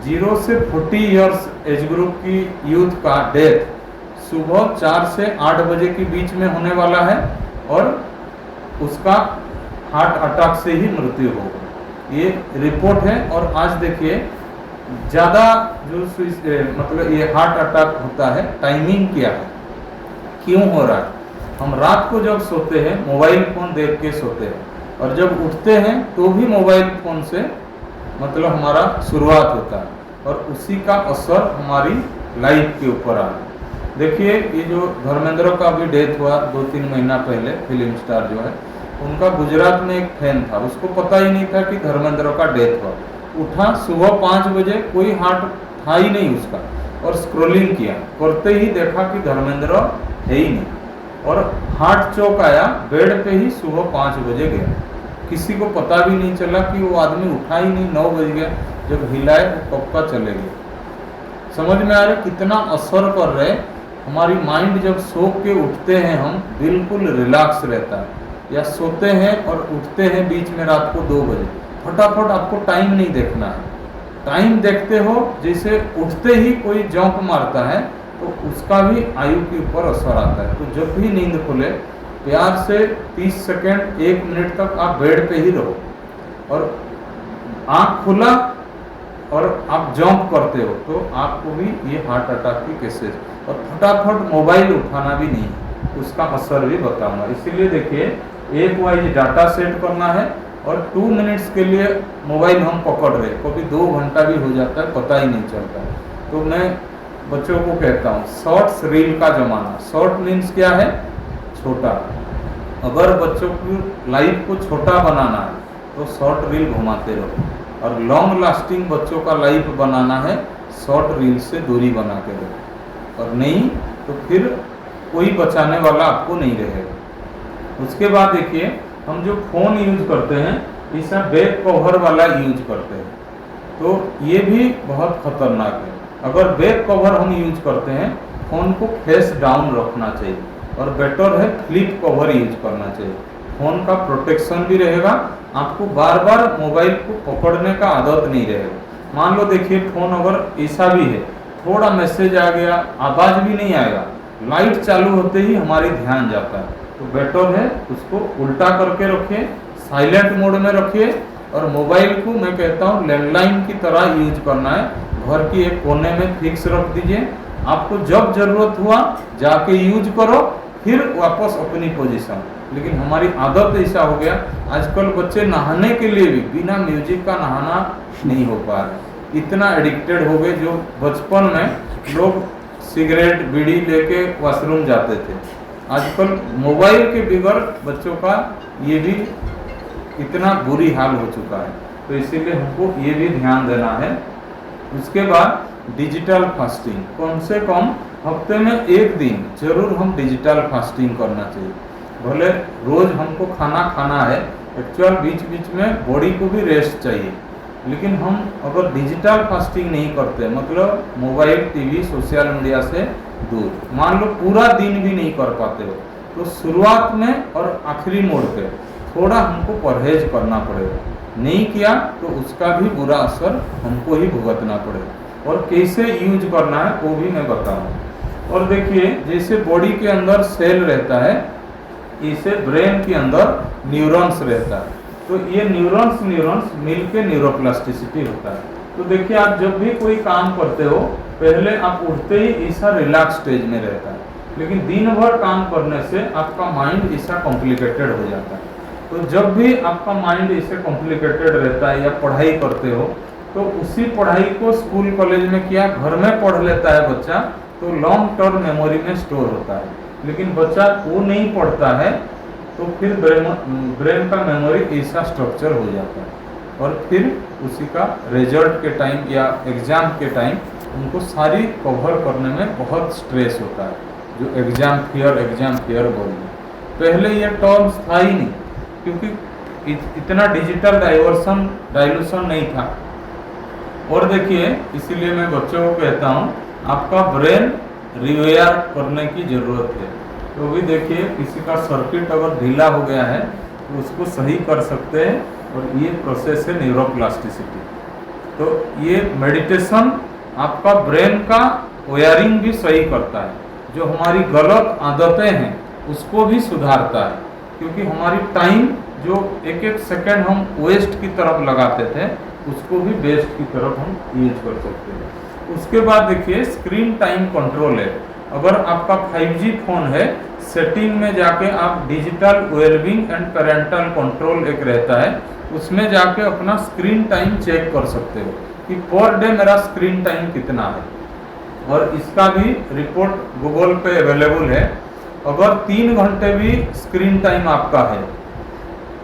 0 से 40 इयर्स एज ग्रुप की यूथ का डेथ सुबह 4 से 8 बजे के बीच में होने वाला है, और उसका हार्ट अटैक से ही मृत्यु होगा। ये रिपोर्ट है। और आज देखिए ज़्यादा जो मतलब ये हार्ट अटैक होता है, टाइमिंग क्या है, क्यों हो रहा है? हम रात को जब सोते हैं मोबाइल फ़ोन देख के सोते हैं, और जब उठते हैं तो भी मोबाइल फ़ोन से मतलब हमारा शुरुआत होता है, और उसी का असर हमारी लाइफ के ऊपर आ रहा है। देखिए, ये जो धर्मेंद्र का भी डेथ हुआ 2-3 महीना पहले, फिल्म स्टार जो है, उनका गुजरात में एक फैन था, उसको पता ही नहीं था कि धर्मेंद्र का डेथ हुआ। उठा सुबह 5 बजे, कोई हार्ट था ही नहीं उसका, और स्क्रॉलिंग किया, करते ही देखा कि धर्मेंद्र है ही नहीं, और हार्ट चौक आया, बेड पे ही सुबह 5 बजे गया। किसी को पता भी नहीं चला कि वो आदमी उठा ही नहीं, 9 बज गया, जब हिलाए तो कब का चले गए। समझ में आ रहा है कितना असर कर रहे। हमारी माइंड जब सो के उठते हैं हम बिल्कुल रिलैक्स रहता है, या सोते हैं और उठते हैं बीच में रात को 2 बजे, फटाफट आपको टाइम नहीं देखना है, टाइम देखते हो जैसे उठते ही कोई जंप मारता है, तो उसका भी आयु के ऊपर असर आता है। तो जब भी नींद खुले, प्यार से 30 सेकंड 1 मिनट तक आप बेड पे ही रहो, और आँख खुला और आप जंप करते हो तो आपको भी ये हार्ट अटैक की केसेस, और फटाफट मोबाइल उठाना भी नहीं, उसका असर भी बताऊंगा। इसीलिए देखिए, एक वाइज डाटा सेट करना है, और 2 मिनट्स के लिए मोबाइल हम पकड़ रहे, कभी 2 घंटा भी हो जाता है, पता ही नहीं चलता। तो मैं बच्चों को कहता हूँ, शॉर्ट्स रील का जमाना। शॉर्ट मीन्स क्या है? छोटा। अगर बच्चों की लाइफ को छोटा बनाना है तो शॉर्ट रील घुमाते रहो, और लॉन्ग लास्टिंग बच्चों का लाइफ बनाना है, शॉर्ट रील से दूरी बना के रखो, और नहीं तो फिर कोई बचाने वाला आपको नहीं रहेगा। उसके बाद देखिए, हम जो फ़ोन यूज करते हैं, इसका बैक कवर वाला यूज करते हैं, तो ये भी बहुत खतरनाक है। अगर बैक कवर हम यूज करते हैं, फ़ोन को फेस डाउन रखना चाहिए, और बेटर है फ्लिप कवर यूज करना चाहिए। फ़ोन का प्रोटेक्शन भी रहेगा, आपको बार बार मोबाइल को पकड़ने का आदत नहीं रहेगा। मान लो देखिए, फ़ोन अगर ऐसा भी है, थोड़ा मैसेज आ गया, आवाज़ भी नहीं आएगा, लाइट चालू होते ही हमारी ध्यान जाता है, तो बेटर है उसको उल्टा करके रखिए, साइलेंट मोड में रखिए, और मोबाइल को मैं कहता हूँ लैंडलाइन की तरह यूज करना है। घर की एक कोने में फिक्स रख दीजिए, आपको जब ज़रूरत हुआ जाके यूज करो, फिर वापस अपनी पोजीशन। लेकिन हमारी आदत ऐसा हो गया, आजकल बच्चे नहाने के लिए भी बिना म्यूजिक का नहाना नहीं हो पा रहे, इतना एडिक्टेड हो गए। जो बचपन में लोग सिगरेट बीड़ी लेके वॉशरूम जाते थे, आजकल मोबाइल के बगैर बच्चों का ये भी इतना बुरी हाल हो चुका है। तो इसीलिए हमको ये भी ध्यान देना है। उसके बाद डिजिटल फास्टिंग, कम से कम हफ्ते में 1 दिन जरूर हम डिजिटल फास्टिंग करना चाहिए। भले रोज हमको खाना खाना है, एक्चुअल बीच बीच में बॉडी को भी रेस्ट चाहिए, लेकिन हम अगर डिजिटल फास्टिंग नहीं करते, मतलब मोबाइल टीवी सोशल मीडिया से दूर, मान लो पूरा दिन भी नहीं कर पाते हो, तो शुरुआत में और आखिरी मोड़ पे थोड़ा हमको परहेज करना पड़ेगा। नहीं किया तो उसका भी बुरा असर हमको ही भुगतना पड़ेगा। और कैसे यूज करना है वो भी मैं बताऊँ। और देखिए, जैसे बॉडी के अंदर सेल रहता है, इसे ब्रेन के अंदर न्यूरॉन्स रहता है, तो ये न्यूरॉन्स मिलके न्यूरोप्लास्टिसिटी होता है। तो देखिए, आप जब भी कोई काम करते हो, पहले आप उठते ही ऐसा रिलैक्स स्टेज में रहता है, लेकिन दिन भर काम करने से आपका माइंड ऐसा कॉम्प्लिकेटेड हो जाता है। तो जब भी आपका माइंड ऐसे कॉम्प्लिकेटेड रहता है या पढ़ाई करते हो, तो उसी पढ़ाई को स्कूल कॉलेज में किया, घर में पढ़ लेता है बच्चा, तो लॉन्ग टर्म मेमोरी में स्टोर होता है। लेकिन बच्चा वो नहीं पढ़ता है, तो फिर ब्रेन का मेमोरी ऐसा स्ट्रक्चर हो जाता है, और फिर उसी का रिजल्ट के टाइम या एग्ज़ाम के टाइम उनको सारी कवर करने में बहुत स्ट्रेस होता है, जो एग्ज़ाम फियर बोलते हैं। पहले ये टर्म्स था ही नहीं, क्योंकि इतना डिजिटल डाइल्यूशन नहीं था। और देखिए, इसीलिए मैं बच्चों को कहता हूँ, आपका ब्रेन रिवेयर करने की ज़रूरत है। तो भी देखिए, किसी का सर्किट अगर ढीला हो गया है तो उसको सही कर सकते हैं, और ये प्रोसेस है न्यूरोप्लास्टिसिटी। तो ये मेडिटेशन आपका ब्रेन का वायरिंग भी सही करता है, जो हमारी गलत आदतें हैं उसको भी सुधारता है। क्योंकि हमारी टाइम जो 1-1 सेकेंड हम वेस्ट की तरफ लगाते थे, उसको भी बेस्ट की तरफ हम यूज कर सकते हैं। उसके बाद देखिए स्क्रीन टाइम कंट्रोल है। अगर आपका 5G फोन है, सेटिंग में जाके आप digital wellbeing and parental control एक रहता है, उसमें जाके अपना स्क्रीन टाइम चेक कर सकते हो कि पर डे मेरा स्क्रीन टाइम कितना है, और इसका भी रिपोर्ट गूगल पे अवेलेबल है। अगर 3 घंटे भी स्क्रीन टाइम आपका है,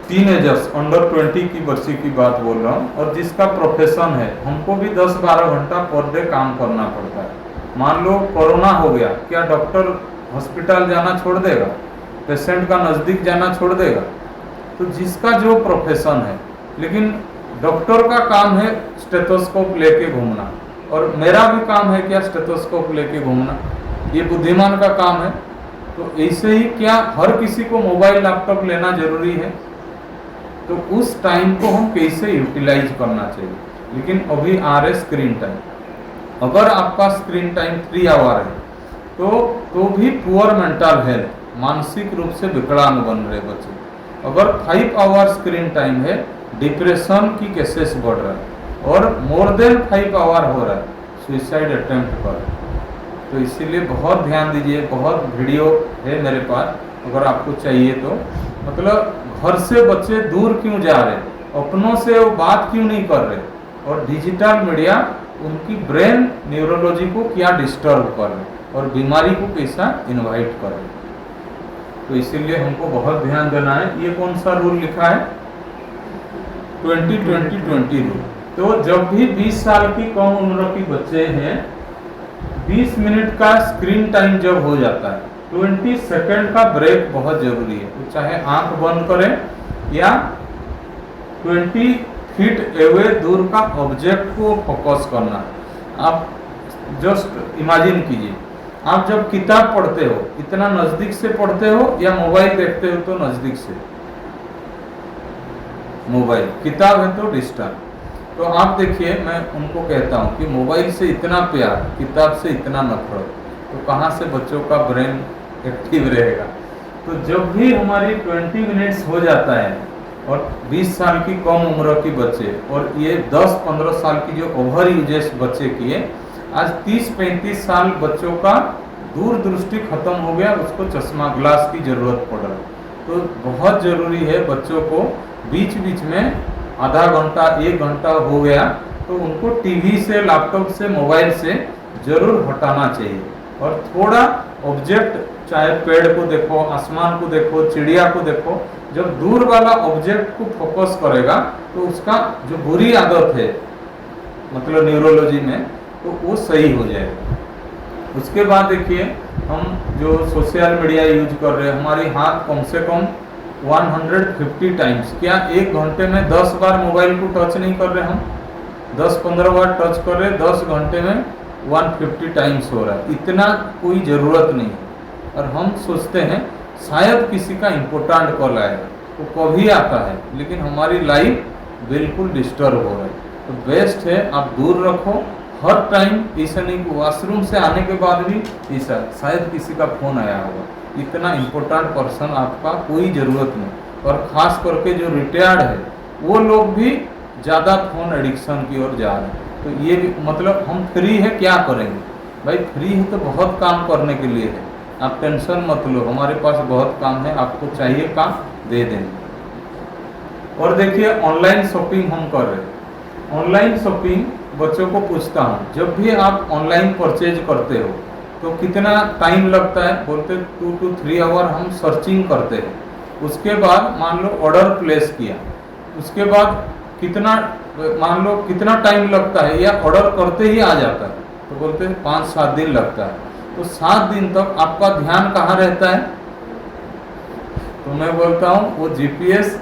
टीनेजर्स अंडर 20 की बच्ची की बात बोल रहा हूँ, और जिसका प्रोफेशन है, हमको भी 10-12 घंटा पर डे काम करना पड़ता है। मान लो कोरोना हो गया, क्या डॉक्टर हॉस्पिटल जाना छोड़ देगा? पेशेंट का नज़दीक जाना छोड़ देगा? तो जिसका जो प्रोफेशन है, लेकिन डॉक्टर का काम है स्टेथोस्कोप लेके घूमना, और मेरा भी काम है क्या स्टेथोस्कोप लेके घूमना, ये बुद्धिमान का काम है। तो ऐसे ही क्या हर किसी को मोबाइल लैपटॉप लेना जरूरी है? तो उस टाइम को हम कैसे यूटिलाइज करना चाहिए। लेकिन अभी आ रहे स्क्रीन टाइम, अगर आपका स्क्रीन टाइम 3 आवर है तो भी पुअर मेंटल हेल्थ, मानसिक रूप से विकलांग बन रहे बच्चे। अगर 5 आवर स्क्रीन टाइम है, डिप्रेशन की केसेस बढ़ रहा है, और मोर देन 5 आवर हो रहा है सुइसाइड अटेम्प्ट पर। तो इसीलिए बहुत ध्यान दीजिए। बहुत वीडियो है मेरे पास, अगर आपको चाहिए तो। मतलब घर से बच्चे दूर क्यों जा रहे, अपनों से वो बात क्यों नहीं कर रहे, और डिजिटल मीडिया उनकी ब्रेन न्यूरोलॉजी को क्या डिस्टर्ब कर रहे, और बीमारी को कैसा इनवाइट कर रहे। तो इसीलिए हमको बहुत ध्यान देना है। ये कौन सा रूल लिखा है? 20-20-20 रूल। तो जब भी 20 साल की कम उम्र के बच्चे हैं, 20 मिनट का स्क्रीन टाइम जब हो जाता है, 20 सेकंड का ब्रेक बहुत जरूरी है। तो चाहे आंख बंद करें या 20 फीट एवे दूर का ऑब्जेक्ट को फोकस करना। आप जस्ट इमेजिन कीजिए, आप जब किताब पढ़ते हो, इतना नजदीक से पढ़ते हो या मोबाइल देखते हो तो नजदीक से? मोबाइल। किताब है तो डिस्टेंस। तो आप देखिए, मैं उनको कहता हूँ कि मोबाइल से इतना प्यार, किताब से इतना नफरत, तो कहाँ से बच्चों का ब्रेन एक्टिव रहेगा। तो जब भी हमारी 20 मिनट्स हो जाता है, और 20 साल की कम उम्र की बच्चे, और ये 10-15 साल की जो ओवर यूजेस बच्चे किए, आज 30-35 साल बच्चों का दूरदृष्टि खत्म हो गया, उसको चश्मा ग्लास की जरूरत पड़ रहा है। तो बहुत जरूरी है बच्चों को बीच बीच में आधा घंटा 1 घंटा हो गया तो उनको टीवी से, लैपटॉप से, मोबाइल से जरूर हटाना चाहिए, और थोड़ा ऑब्जेक्ट, चाहे पेड़ को देखो, आसमान को देखो, चिड़िया को देखो, जब दूर वाला ऑब्जेक्ट को फोकस करेगा तो उसका जो बुरी आदत है, मतलब न्यूरोलॉजी में, तो वो सही हो जाएगा। उसके बाद देखिए, हम जो सोशल मीडिया यूज कर रहे हैं, हमारी हाथ कम से कम 150 टाइम्स, क्या 1 घंटे में 10 बार मोबाइल को टच नहीं कर रहे हम? 10-15 बार टच कर रहे, 10 घंटे में 150 टाइम्स हो रहा है। इतना कोई ज़रूरत नहीं है। और हम सोचते हैं शायद किसी का इम्पोर्टेंट कॉल आएगा, तो कभी आता है, लेकिन हमारी लाइफ बिल्कुल डिस्टर्ब हो रहा है। तो बेस्ट है आप दूर रखो हर टाइम। ऐसा नहीं कि वॉशरूम से आने के बाद भी ऐसा शायद किसी का फ़ोन आया होगा, इतना इम्पोर्टेंट पर्सन आपका कोई ज़रूरत नहीं। और ख़ास करके जो रिटायर्ड है वो लोग भी ज़्यादा फ़ोन एडिक्शन की ओर जा रहे हैं। तो ये भी मतलब हम फ्री है, क्या करेंगे भाई? फ्री है तो बहुत काम करने के लिए है, आप टेंशन मत लो, हमारे पास बहुत काम है, आपको चाहिए काम दे देंगे। और देखिए ऑनलाइन शॉपिंग हम कर रहे हैं। ऑनलाइन शॉपिंग बच्चों को पूछता हूँ, जब भी आप ऑनलाइन परचेज करते हो तो कितना टाइम लगता है? बोलते 2 to 3 आवर हम सर्चिंग करते हैं। उसके बाद मान लो ऑर्डर प्लेस किया, उसके बाद कितना, मान लो कितना टाइम लगता है, या ऑर्डर करते ही आ जाता है? तो बोलते हैं 5-7 दिन लगता है। तो 7 दिन तक आपका ध्यान कहाँ रहता है? तो मैं बोलता हूँ वो जीपीएस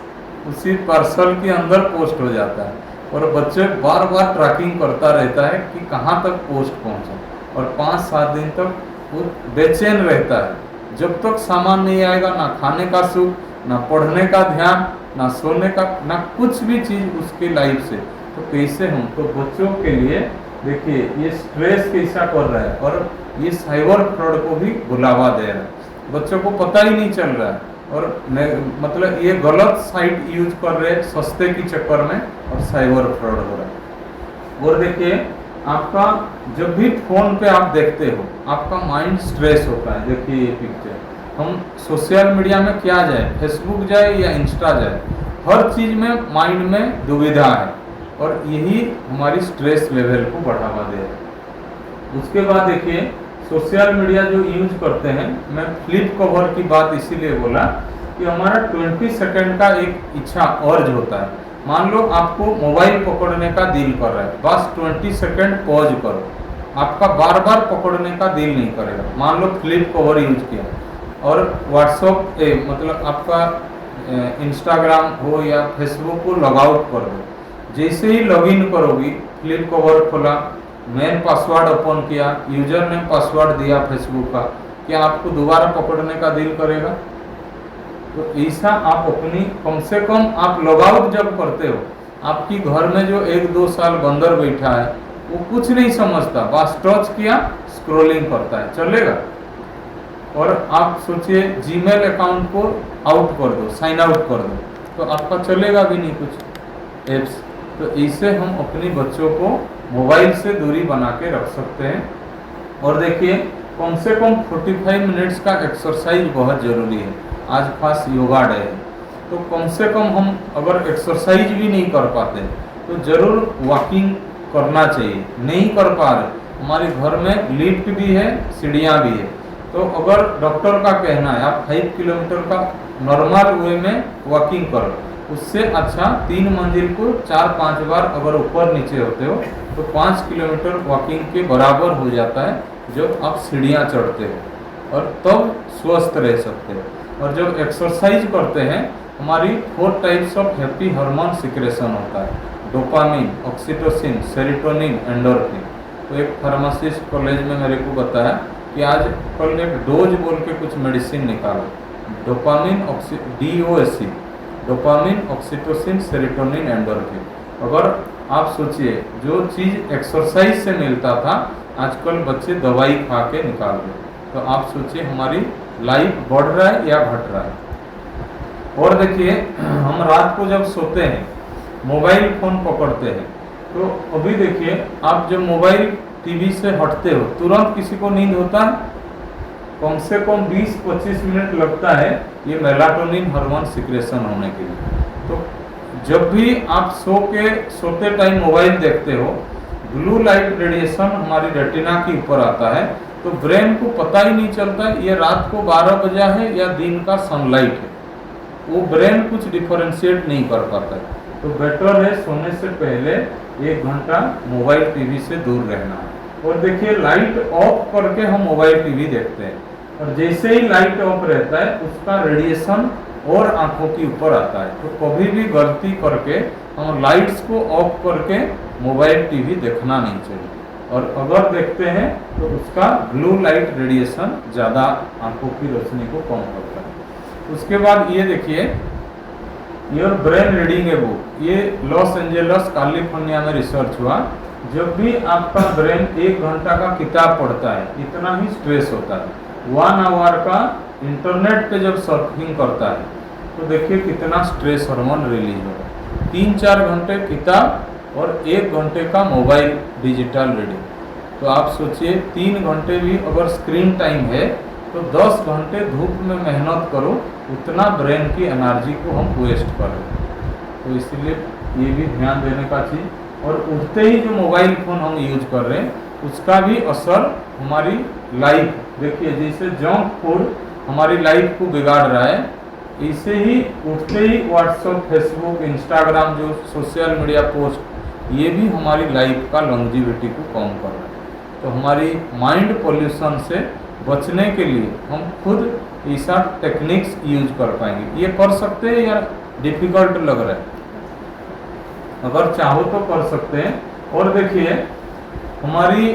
उसी पार्सल के अंदर पोस्ट हो जाता है, और बच्चे बार बार ट्रैकिंग करता रहता है कि कहाँ तक पोस्ट पहुँचा, और 5-7 दिन तक वो बेचैन रहता है। जब तक सामान नहीं आएगा, ना खाने का सुख, ना पढ़ने का ध्यान, ना सोने का, ना कुछ भी चीज़ उसके लाइफ से। तो कैसे हम, तो बच्चों के लिए देखिए ये स्ट्रेस कैसा कर रहा है, और ये साइबर फ्रॉड को भी बुलावा दे रहा है। बच्चों को पता ही नहीं चल रहा है, और मतलब ये गलत साइट यूज कर रहे हैं सस्ते की चक्कर में और साइबर फ्रॉड हो रहा है। और देखिए आपका जब भी फोन पे आप देखते हो आपका माइंड स्ट्रेस होता है। देखिए ये पिक्चर, हम सोशल मीडिया में क्या जाए, फेसबुक जाए या इंस्टा जाए, हर चीज में माइंड में दुविधा है और यही हमारी स्ट्रेस लेवल को बढ़ावा दे रहा है। उसके बाद देखिए सोशल मीडिया जो यूज करते हैं, मैं फ्लिप कवर की बात इसीलिए बोला कि हमारा 20 सेकंड का एक इच्छा अर्ज होता है। मान लो आपको मोबाइल पकड़ने का दिल कर रहा है, बस 20 सेकंड पॉज करो, आपका बार बार पकड़ने का दिल नहीं करेगा। मान लो फ्लिप कवर यूज किया और व्हाट्सएप मतलब आपका इंस्टाग्राम हो या फेसबुक को लॉग आउट कर दो। जैसे ही लॉगिन करोगी, फ्लिप कवर खोला, मेन पासवर्ड ओपन किया, यूजर नेम पासवर्ड दिया फेसबुक का, क्या आपको दोबारा पकड़ने का दिल करेगा? तो ऐसा आप अपनी कम से कम आप लॉग आउट जब करते हो, आपकी घर में जो 1-2 साल बंदर बैठा है वो कुछ नहीं समझता, बस टच किया स्क्रॉलिंग करता है, चलेगा? और आप सोचिए जीमेल अकाउंट को आउट कर दो, साइन आउट कर दो, तो आपका चलेगा भी नहीं कुछ एप्स। तो इससे हम अपने बच्चों को मोबाइल से दूरी बना के रख सकते हैं। और देखिए कम से कम 45 मिनट्स का एक्सरसाइज बहुत ज़रूरी है। आज खास योगा डे है, तो कम से कम हम अगर एक्सरसाइज भी नहीं कर पाते तो ज़रूर वॉकिंग करना चाहिए। नहीं कर पा रहे, हमारे घर में लिफ्ट भी है, सीढ़ियाँ भी है, तो अगर डॉक्टर का कहना है आप 5 किलोमीटर का नॉर्मल वे में वॉकिंग करो, उससे अच्छा 3 मंजिल को 4-5 बार अगर ऊपर नीचे होते हो तो 5 किलोमीटर वॉकिंग के बराबर हो जाता है जब आप सीढ़ियाँ चढ़ते हो, और तब स्वस्थ रह सकते हो। और जब एक्सरसाइज करते हैं हमारी 4 types of happy hormone secretion होता है, डोपामिन, ऑक्सीटोसिन, सेरोटोनिन, एंडोर्फिन। तो एक फार्मासिस्ट कॉलेज में मेरे को बताया कि आज कल एक डोज बोल के कुछ मेडिसिन निकाला, dopamine DOSC, dopamine, oxytocin, serotonin, endorphin. अगर आप सोचिए जो चीज़ एक्सरसाइज से मिलता था आजकल बच्चे दवाई खा के निकाल रहे, तो आप सोचिए हमारी लाइफ बढ़ रहा है या घट रहा है। और देखिए हम रात को जब सोते हैं मोबाइल फोन पकड़ते हैं, तो अभी देखिए आप जब मोबाइल टीवी से हटते हो तुरंत किसी को नींद होता है? कम से कम 20-25 मिनट लगता है ये मेलाटोनिन हार्मोन सिक्रेशन होने के लिए। तो जब भी आप सोते टाइम मोबाइल देखते हो, ब्लू लाइट रेडिएशन हमारी रेटिना के ऊपर आता है, तो ब्रेन को पता ही नहीं चलता ये रात को 12 बजा है या दिन का सनलाइट है, वो ब्रेन कुछ डिफरेंशिएट नहीं कर पाता है। तो बेटर है सोने से पहले 1 घंटा मोबाइल टीवी से दूर रहना है। और देखिए लाइट ऑफ करके हम मोबाइल टीवी देखते हैं, और जैसे ही लाइट ऑफ रहता है उसका रेडिएशन और आंखों के ऊपर आता है। तो कभी भी गलती करके हम लाइट्स को ऑफ करके मोबाइल टीवी देखना नहीं चाहिए, और अगर देखते हैं तो उसका ब्लू लाइट रेडिएशन ज़्यादा आंखों की रोशनी को कम करता है। उसके बाद ये देखिए your brain reading a book, ये लॉस एंजेलस कैलिफोर्निया में रिसर्च हुआ। जब भी आपका ब्रेन 1 घंटा का किताब पढ़ता है इतना ही स्ट्रेस होता है। 1 आवर का इंटरनेट पे जब सर्फिंग करता है तो देखिए कितना स्ट्रेस हार्मोन रिलीज होगा। 3-4 घंटे किताब और 1 घंटे का मोबाइल डिजिटल रीडिंग, तो आप सोचिए 3 घंटे भी अगर स्क्रीन टाइम है तो 10 घंटे धूप में मेहनत करो, उतना ब्रेन की एनर्जी को हम वेस्ट कर रहे हैं। तो इसलिए ये भी ध्यान देने का चीज़। और उठते ही जो मोबाइल फ़ोन हम यूज कर रहे हैं उसका भी असर हमारी लाइफ, देखिए जैसे जंक फूड हमारी लाइफ को बिगाड़ रहा है, इसे ही उठते ही व्हाट्सएप, फेसबुक, इंस्टाग्राम जो सोशल मीडिया पोस्ट, ये भी हमारी लाइफ का लॉन्जिविटी को कम कर रहा है। तो हमारी माइंड पोल्यूशन से बचने के लिए हम खुद ऐसा टेक्निक्स यूज कर पाएंगे। ये कर सकते हैं या डिफिकल्ट लग रहा है? अगर चाहो तो कर सकते हैं। और देखिए हमारी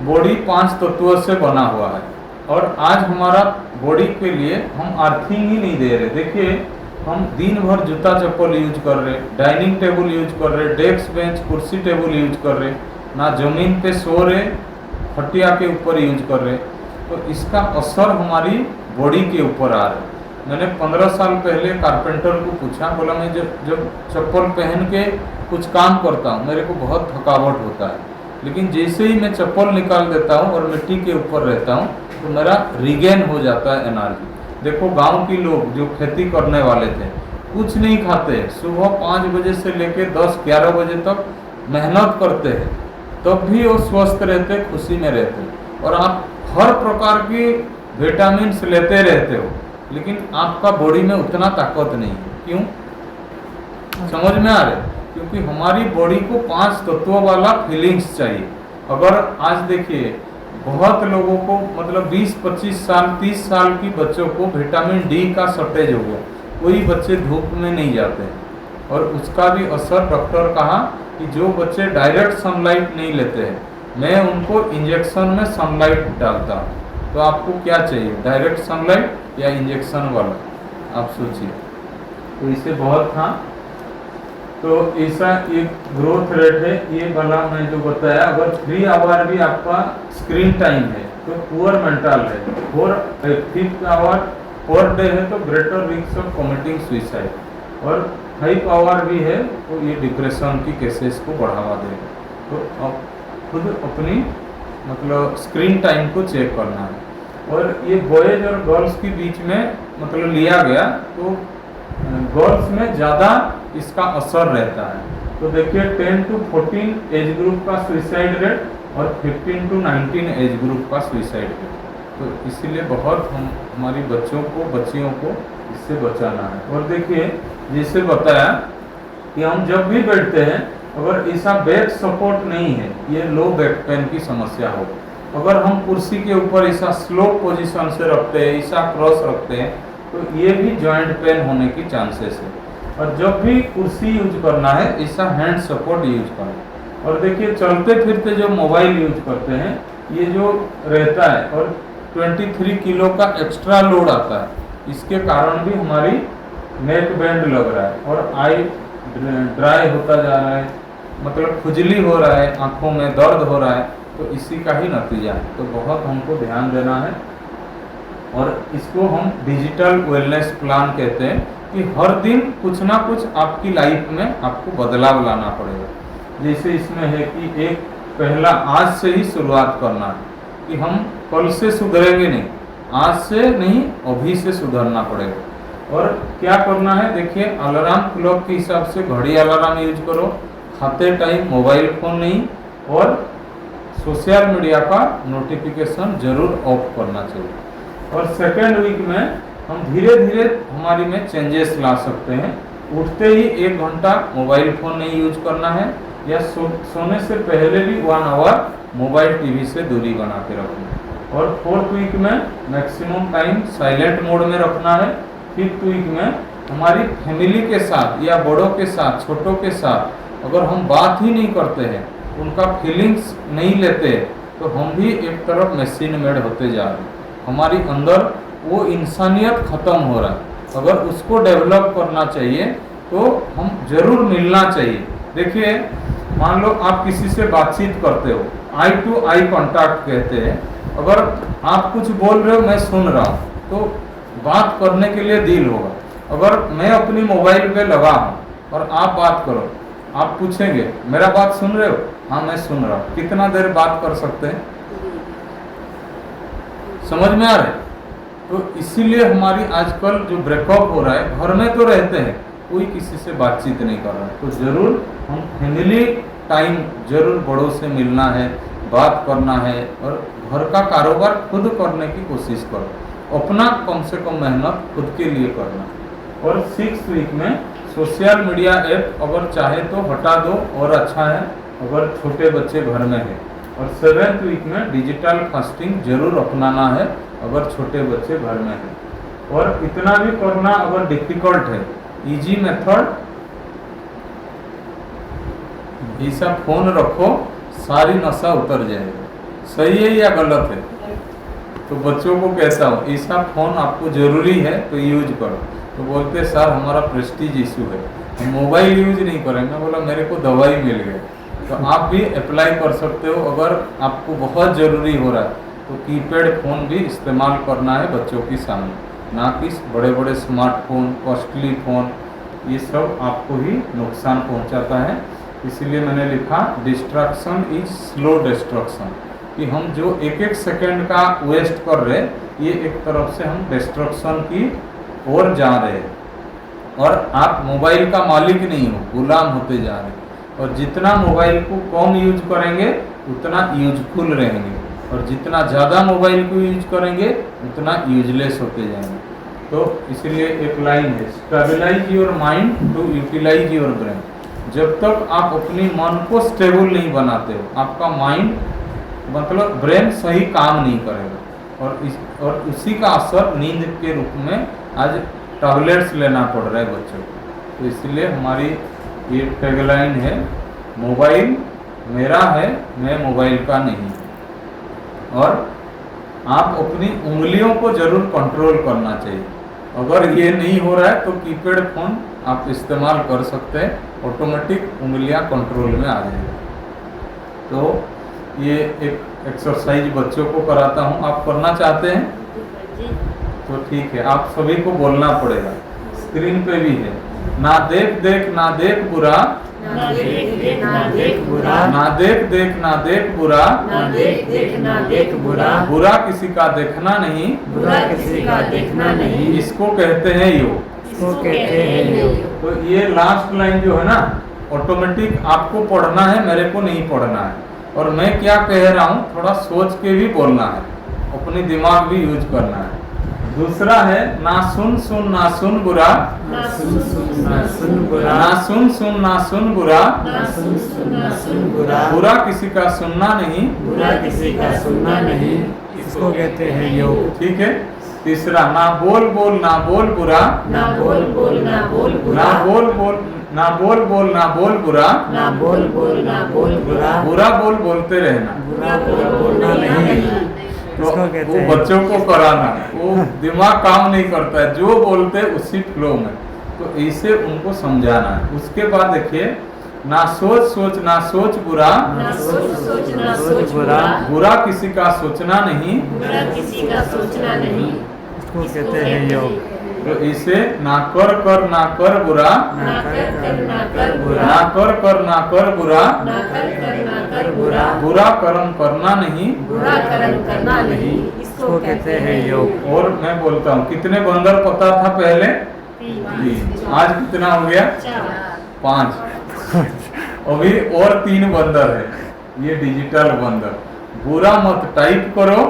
बॉडी 5 तत्वों से बना हुआ है, और आज हमारा बॉडी के लिए हम अर्थिंग ही नहीं दे रहे। देखिए हम दिन भर जूता चप्पल यूज कर रहे, डाइनिंग टेबल यूज कर रहे, डेस्क बेंच कुर्सी टेबल यूज कर रहे, ना जमीन पे सो रहे, खटिया के ऊपर यूज कर रहे, तो इसका असर हमारी बॉडी के ऊपर आ रहा है। मैंने 15 साल पहले कारपेंटर को पूछा, बोला मैं जब चप्पल पहन के कुछ काम करता हूँ मेरे को बहुत थकावट होता है, लेकिन जैसे ही मैं चप्पल निकाल देता हूँ और मिट्टी के ऊपर रहता हूँ तो मेरा रिगेन हो जाता है एनर्जी। देखो गांव के लोग जो खेती करने वाले थे कुछ नहीं खाते, सुबह 5 बजे से लेकर 10-11 बजे तक मेहनत करते हैं, तब भी वो स्वस्थ रहते, खुशी में रहते। और आप हर प्रकार की विटामिन लेते रहते हो, लेकिन आपका बॉडी में उतना ताकत नहीं है। क्यों? समझ में आ रहा है? क्योंकि हमारी बॉडी को 5 तत्वों वाला फीलिंग्स चाहिए। अगर आज देखिए बहुत लोगों को मतलब 20-25 साल 30 साल की बच्चों को विटामिन डी का शॉर्टेज हो गया, कोई बच्चे धूप में नहीं जाते हैं। और उसका भी असर डॉक्टर कहा कि जो बच्चे डायरेक्ट सनलाइट नहीं लेते हैं मैं उनको इंजेक्शन में सनलाइट डालता हूँ। तो आपको क्या चाहिए, डायरेक्ट सनलाइट या इंजेक्शन वाला? आप सोचिए। तो इसे बहुत था। तो ऐसा एक ग्रोथ रेट है, ये वाला मैं जो बताया। अगर 3 आवर भी आपका स्क्रीन टाइम है तो पुअर मेंटल है, 5 आवर पर डे है तो greater risk of committing suicide, और 5 आवर भी है तो ये डिप्रेशन की केसेस को बढ़ावा देगा। तो अब खुद अपनी मतलब स्क्रीन टाइम को चेक करना है। और ये बॉयज और गर्ल्स के बीच में मतलब लिया गया तो गर्ल्स में ज़्यादा इसका असर रहता है। तो देखिए 10 to 14 एज ग्रुप का सुइसाइड रेट और 15 to 19 एज ग्रुप का सुइसाइड रेट। तो इसीलिए बहुत हमारी बच्चियों को इससे बचाना है। और देखिए जैसे बताया कि हम जब भी बैठते हैं अगर ऐसा बैक सपोर्ट नहीं है, ये लो बैक पेन की समस्या हो, अगर हम कुर्सी के ऊपर ऐसा स्लो पोजीशन से रखते हैं, ऐसा क्रॉस रखते हैं, तो ये भी जॉइंट पेन होने की चांसेस है। और जब भी कुर्सी यूज करना है ऐसा हैंड सपोर्ट यूज करना। और देखिए चलते फिरते जो मोबाइल यूज करते हैं ये जो रहता है और 23 किलो का एक्स्ट्रा लोड आता है, इसके कारण भी हमारी नेक बैंड लग रहा है और आई ड्राई होता जा रहा है, मतलब खुजली हो रहा है, आंखों में दर्द हो रहा है। तो इसी का ही नतीजा है। तो बहुत हमको ध्यान देना है। और इसको हम डिजिटल वेलनेस प्लान कहते हैं कि हर दिन कुछ ना कुछ आपकी लाइफ में आपको बदलाव लाना पड़ेगा। जैसे इसमें है कि एक पहला आज से ही शुरुआत करना है कि हम कल से सुधरेंगे नहीं, आज से नहीं अभी से सुधरना पड़ेगा। और क्या करना है, देखिए अलार्म क्लॉक के हिसाब से घड़ी अलार्म यूज करो, खाते टाइम मोबाइल फोन नहीं, और सोशल मीडिया का नोटिफिकेशन जरूर ऑफ करना चाहिए। और सेकेंड वीक में हम धीरे धीरे हमारी में चेंजेस ला सकते हैं। उठते ही 1 घंटा मोबाइल फोन नहीं यूज करना है, या सोने से पहले भी 1 आवर मोबाइल टीवी से दूरी बना के रखना है। और 4th वीक में मैक्सिमम टाइम साइलेंट मोड में रखना है। 5th वीक में हमारी फैमिली के साथ या बड़ों के साथ, छोटों के साथ अगर हम बात ही नहीं करते हैं, उनका फीलिंग्स नहीं लेते, तो हम भी एक तरफ मशीन मेड होते जा रहे हैं। हमारी अंदर वो इंसानियत खत्म हो रहा है। अगर उसको डेवलप करना चाहिए तो हम जरूर मिलना चाहिए। देखिए मान लो आप किसी से बातचीत करते हो, आई टू आई कांटेक्ट कहते हैं। अगर आप कुछ बोल रहे हो, मैं सुन रहा हूँ, तो बात करने के लिए दिल होगा। अगर मैं अपनी मोबाइल पे लगा हूँ और आप बात करो, आप पूछेंगे मेरा बात सुन रहे हो? हाँ मैं सुन रहा हूँ। कितना देर बात कर सकते हैं? समझ में आ रहा है? तो इसीलिए हमारी आजकल जो ब्रेकअप हो रहा है, घर में तो रहते हैं, कोई किसी से बातचीत नहीं कर रहा है। तो जरूर हम फैमिली टाइम जरूर बड़ों से मिलना है, बात करना है, और घर का कारोबार खुद करने की कोशिश करो। अपना कम से कम मेहनत खुद के लिए करना। और 6th वीक में सोशल मीडिया ऐप अगर चाहे तो हटा दो और अच्छा है, अगर छोटे बच्चे घर में हैं। और 7th वीक में डिजिटल फास्टिंग जरूर अपनाना है अगर छोटे बच्चे घर में हैं। और इतना भी करना अगर डिफिकल्ट है, इजी मेथड, ऐसा फोन रखो सारी नशा उतर जाएगा। सही है या गलत है? तो बच्चों को कहता हूँ ऐसा फोन आपको जरूरी है तो यूज करो। तो बोलते सर हमारा प्रेस्टीज इशू है, हम मोबाइल यूज नहीं करेंगे। बोला मेरे को दवाई मिल गई। तो आप भी अप्लाई कर सकते हो। अगर आपको बहुत ज़रूरी हो रहा है तो कीपैड फ़ोन भी इस्तेमाल करना है बच्चों के सामने। ना कि बड़े बड़े स्मार्टफोन, कॉस्टली फ़ोन, ये सब आपको ही नुकसान पहुंचाता है। इसीलिए मैंने लिखा डिस्ट्रैक्शन इज स्लो डिस्ट्रक्शन, कि हम जो एक एक सेकंड का वेस्ट कर रहे, ये एक तरफ से हम डिस्ट्रक्शन की ओर जा रहे हैं। और आप मोबाइल का मालिक नहीं हो, गुलाम होते जा रहे हैं। और जितना मोबाइल को कम यूज करेंगे उतना यूजफुल रहेंगे, और जितना ज़्यादा मोबाइल को यूज करेंगे उतना यूजलेस होते जाएंगे। तो इसलिए एक लाइन है, stabilise your mind to utilise your brain. जब तक आप अपनी मन को स्टेबल नहीं बनाते हो, आपका माइंड मतलब ब्रेन सही काम नहीं करेगा। और उसी का असर नींद के रूप में आज टैबलेट्स लेना पड़ रहा है बच्चों को। तो इसलिए हमारी ये टैगलाइन है, मोबाइल मेरा है, मैं मोबाइल का नहीं। और आप अपनी उंगलियों को जरूर कंट्रोल करना चाहिए। अगर ये नहीं हो रहा है तो कीपैड फ़ोन आप इस्तेमाल कर सकते हैं, ऑटोमेटिक उंगलियां कंट्रोल में आ जाएगी। तो ये एक एक्सरसाइज बच्चों को कराता हूँ, आप करना चाहते हैं तो ठीक है, आप सभी को बोलना पड़ेगा। स्क्रीन पे भी है, ना देख देख ना देख बुरा, ना देख देख ना देख बुरा, ना देख देख ना देख बुरा, ना देख देख ना देख बुरा, बुरा किसी का देखना नहीं, बुरा किसी का देखना नहीं, इसको कहते हैं योग। इसको कहते हैं योग। तो ये लास्ट लाइन जो है ना, ऑटोमेटिक आपको पढ़ना है, मेरे को नहीं पढ़ना है। और मैं क्या कह रहा हूँ थोड़ा सोच के भी बोलना है, अपनी दिमाग भी यूज करना है। दूसरा है, ना सुन सुन ना सुन बुरा, ना सुन सुन ना सुन बुरा, ना सुन सुन ना सुन बुरा, ना सुन सुन ना सुन बुरा, बुरा किसी का सुनना नहीं, बुरा किसी का सुनना नहीं, इसको कहते हैं योग। ठीक है। तीसरा, ना बोल बोल ना बोल बुरा, ना बोल बोल ना बोल बुरा, ना बोल बोल ना बोल बोल ना बोल बुरा, ना बोल बोल ना बोल बुरा, बुरा बोल बोलते रहना। बुरा बोल बोलना नहीं, तो वो बच्चों को कराना, वो दिमाग काम नहीं करता है, जो बोलते हैं उसी फ्लो में, तो इसे उनको समझाना है। उसके बाद देखिए, ना सोच सोच ना सोच बुरा, ना सोच सोच ना सोच बुरा, बुरा किसी का सोचना नहीं, बुरा किसी का सोचना नहीं, इसको कहते हैं योग। तो इसे ना कर कर ना कर बुरा, ना कर ना कर बुरा, ना कर ना कर बुरा, ना कर बुरा, बुरा कर्म करना नहीं, बुरा कर्म करना नहीं, इसको कहते हैं योग। और मैं बोलता हूँ, कितने बंदर पता था पहले? 3। आज कितना हो गया? 5। अभी और 3 बंदर है, ये डिजिटल बंदर। बुरा मत टाइप करो,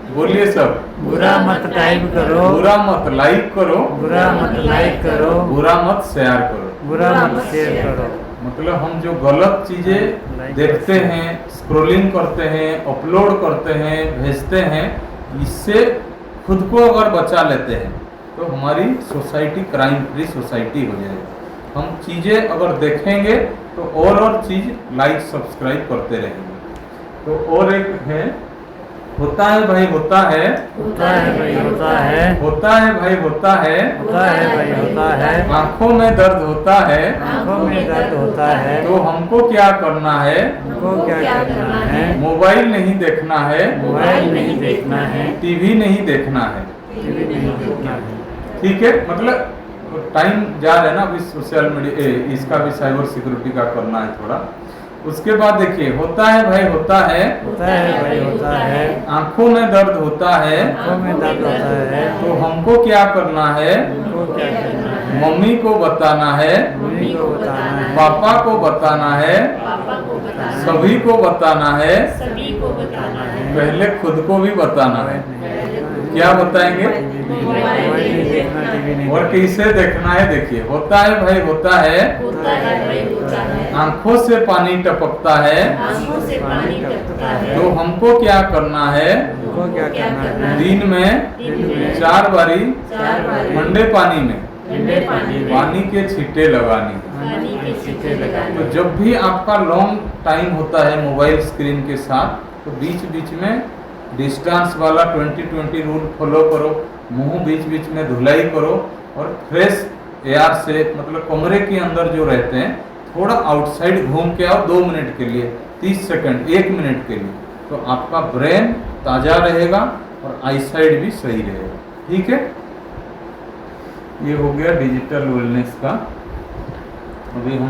बोलिए सब। बुरा मत टाइप करो, बुरा मत लाइक करो, बुरा मत लाइक करो, बुरा मत शेयर करो। बुरा मत शेयर करो। मतलब हम जो गलत चीजें देखते हैं, स्क्रॉलिंग करते हैं, अपलोड करते हैं, भेजते हैं, इससे खुद को अगर बचा लेते हैं तो हमारी सोसाइटी क्राइम फ्री सोसाइटी हो जाएगी। हम चीजें अगर देखेंगे तो और चीज लाइक सब्सक्राइब करते रहेंगे। तो और एक है, होता है भाई होता है, होता है भाई होता है, होता है भाई होता है, होता है भाई होता है, आंखों में दर्द होता है, आंखों में दर्द होता है, तो हमको क्या करना है? हमको क्या करना है? मोबाइल नहीं देखना है, मोबाइल नहीं देखना है, टीवी नहीं देखना है। टीवी नहीं देखना है। ठीक है, मतलब टाइम जा रहा है ना, अभी सोशल मीडिया इसका भी साइबर सिक्योरिटी का करना है थोड़ा। उसके बाद देखिए, होता है भाई होता है, होता है भाई होता है, आंखों में दर्द होता है, आंखों में दर्द होता है, तो हमको क्या करना है? हमको क्या करना है? मम्मी को बताना है, मम्मी को बताना है, पापा को बताना है, पापा को बताना, सभी को बताना है, सभी को बताना है, पहले खुद को भी बताना है। क्या बताएंगे? मोबाइल नहीं देखना, टीवी नहीं और कैसे देखना है? देखिए, होता है भाई होता है, होता है भाई होता है, आंखों से पानी टपकता है, आंखों से पानी टपकता है, तो हमको क्या करना है? हमको क्या करना है? दिन में दिन में 4 बारी 4 बार ठंडे पानी में ठंडे पानी में पानी के छींटे लगानी। पानी के छींटे लगाने। तो जब भी आपका लॉन्ग टाइम होता है मोबाइल स्क्रीन के साथ, तो बीच बीच में डिस्टेंस वाला 20-20 रूल फॉलो करो, मुंह बीच बीच में धुलाई करो, और फ्रेश एयर से, मतलब कमरे के अंदर जो रहते हैं, थोड़ा आउटसाइड घूम के आओ 2 मिनट के लिए, 30 सेकंड, 1 मिनट के लिए, तो आपका ब्रेन ताज़ा रहेगा और आईसाइट भी सही रहेगा। ठीक है। ये हो गया डिजिटल वेलनेस का। अभी हम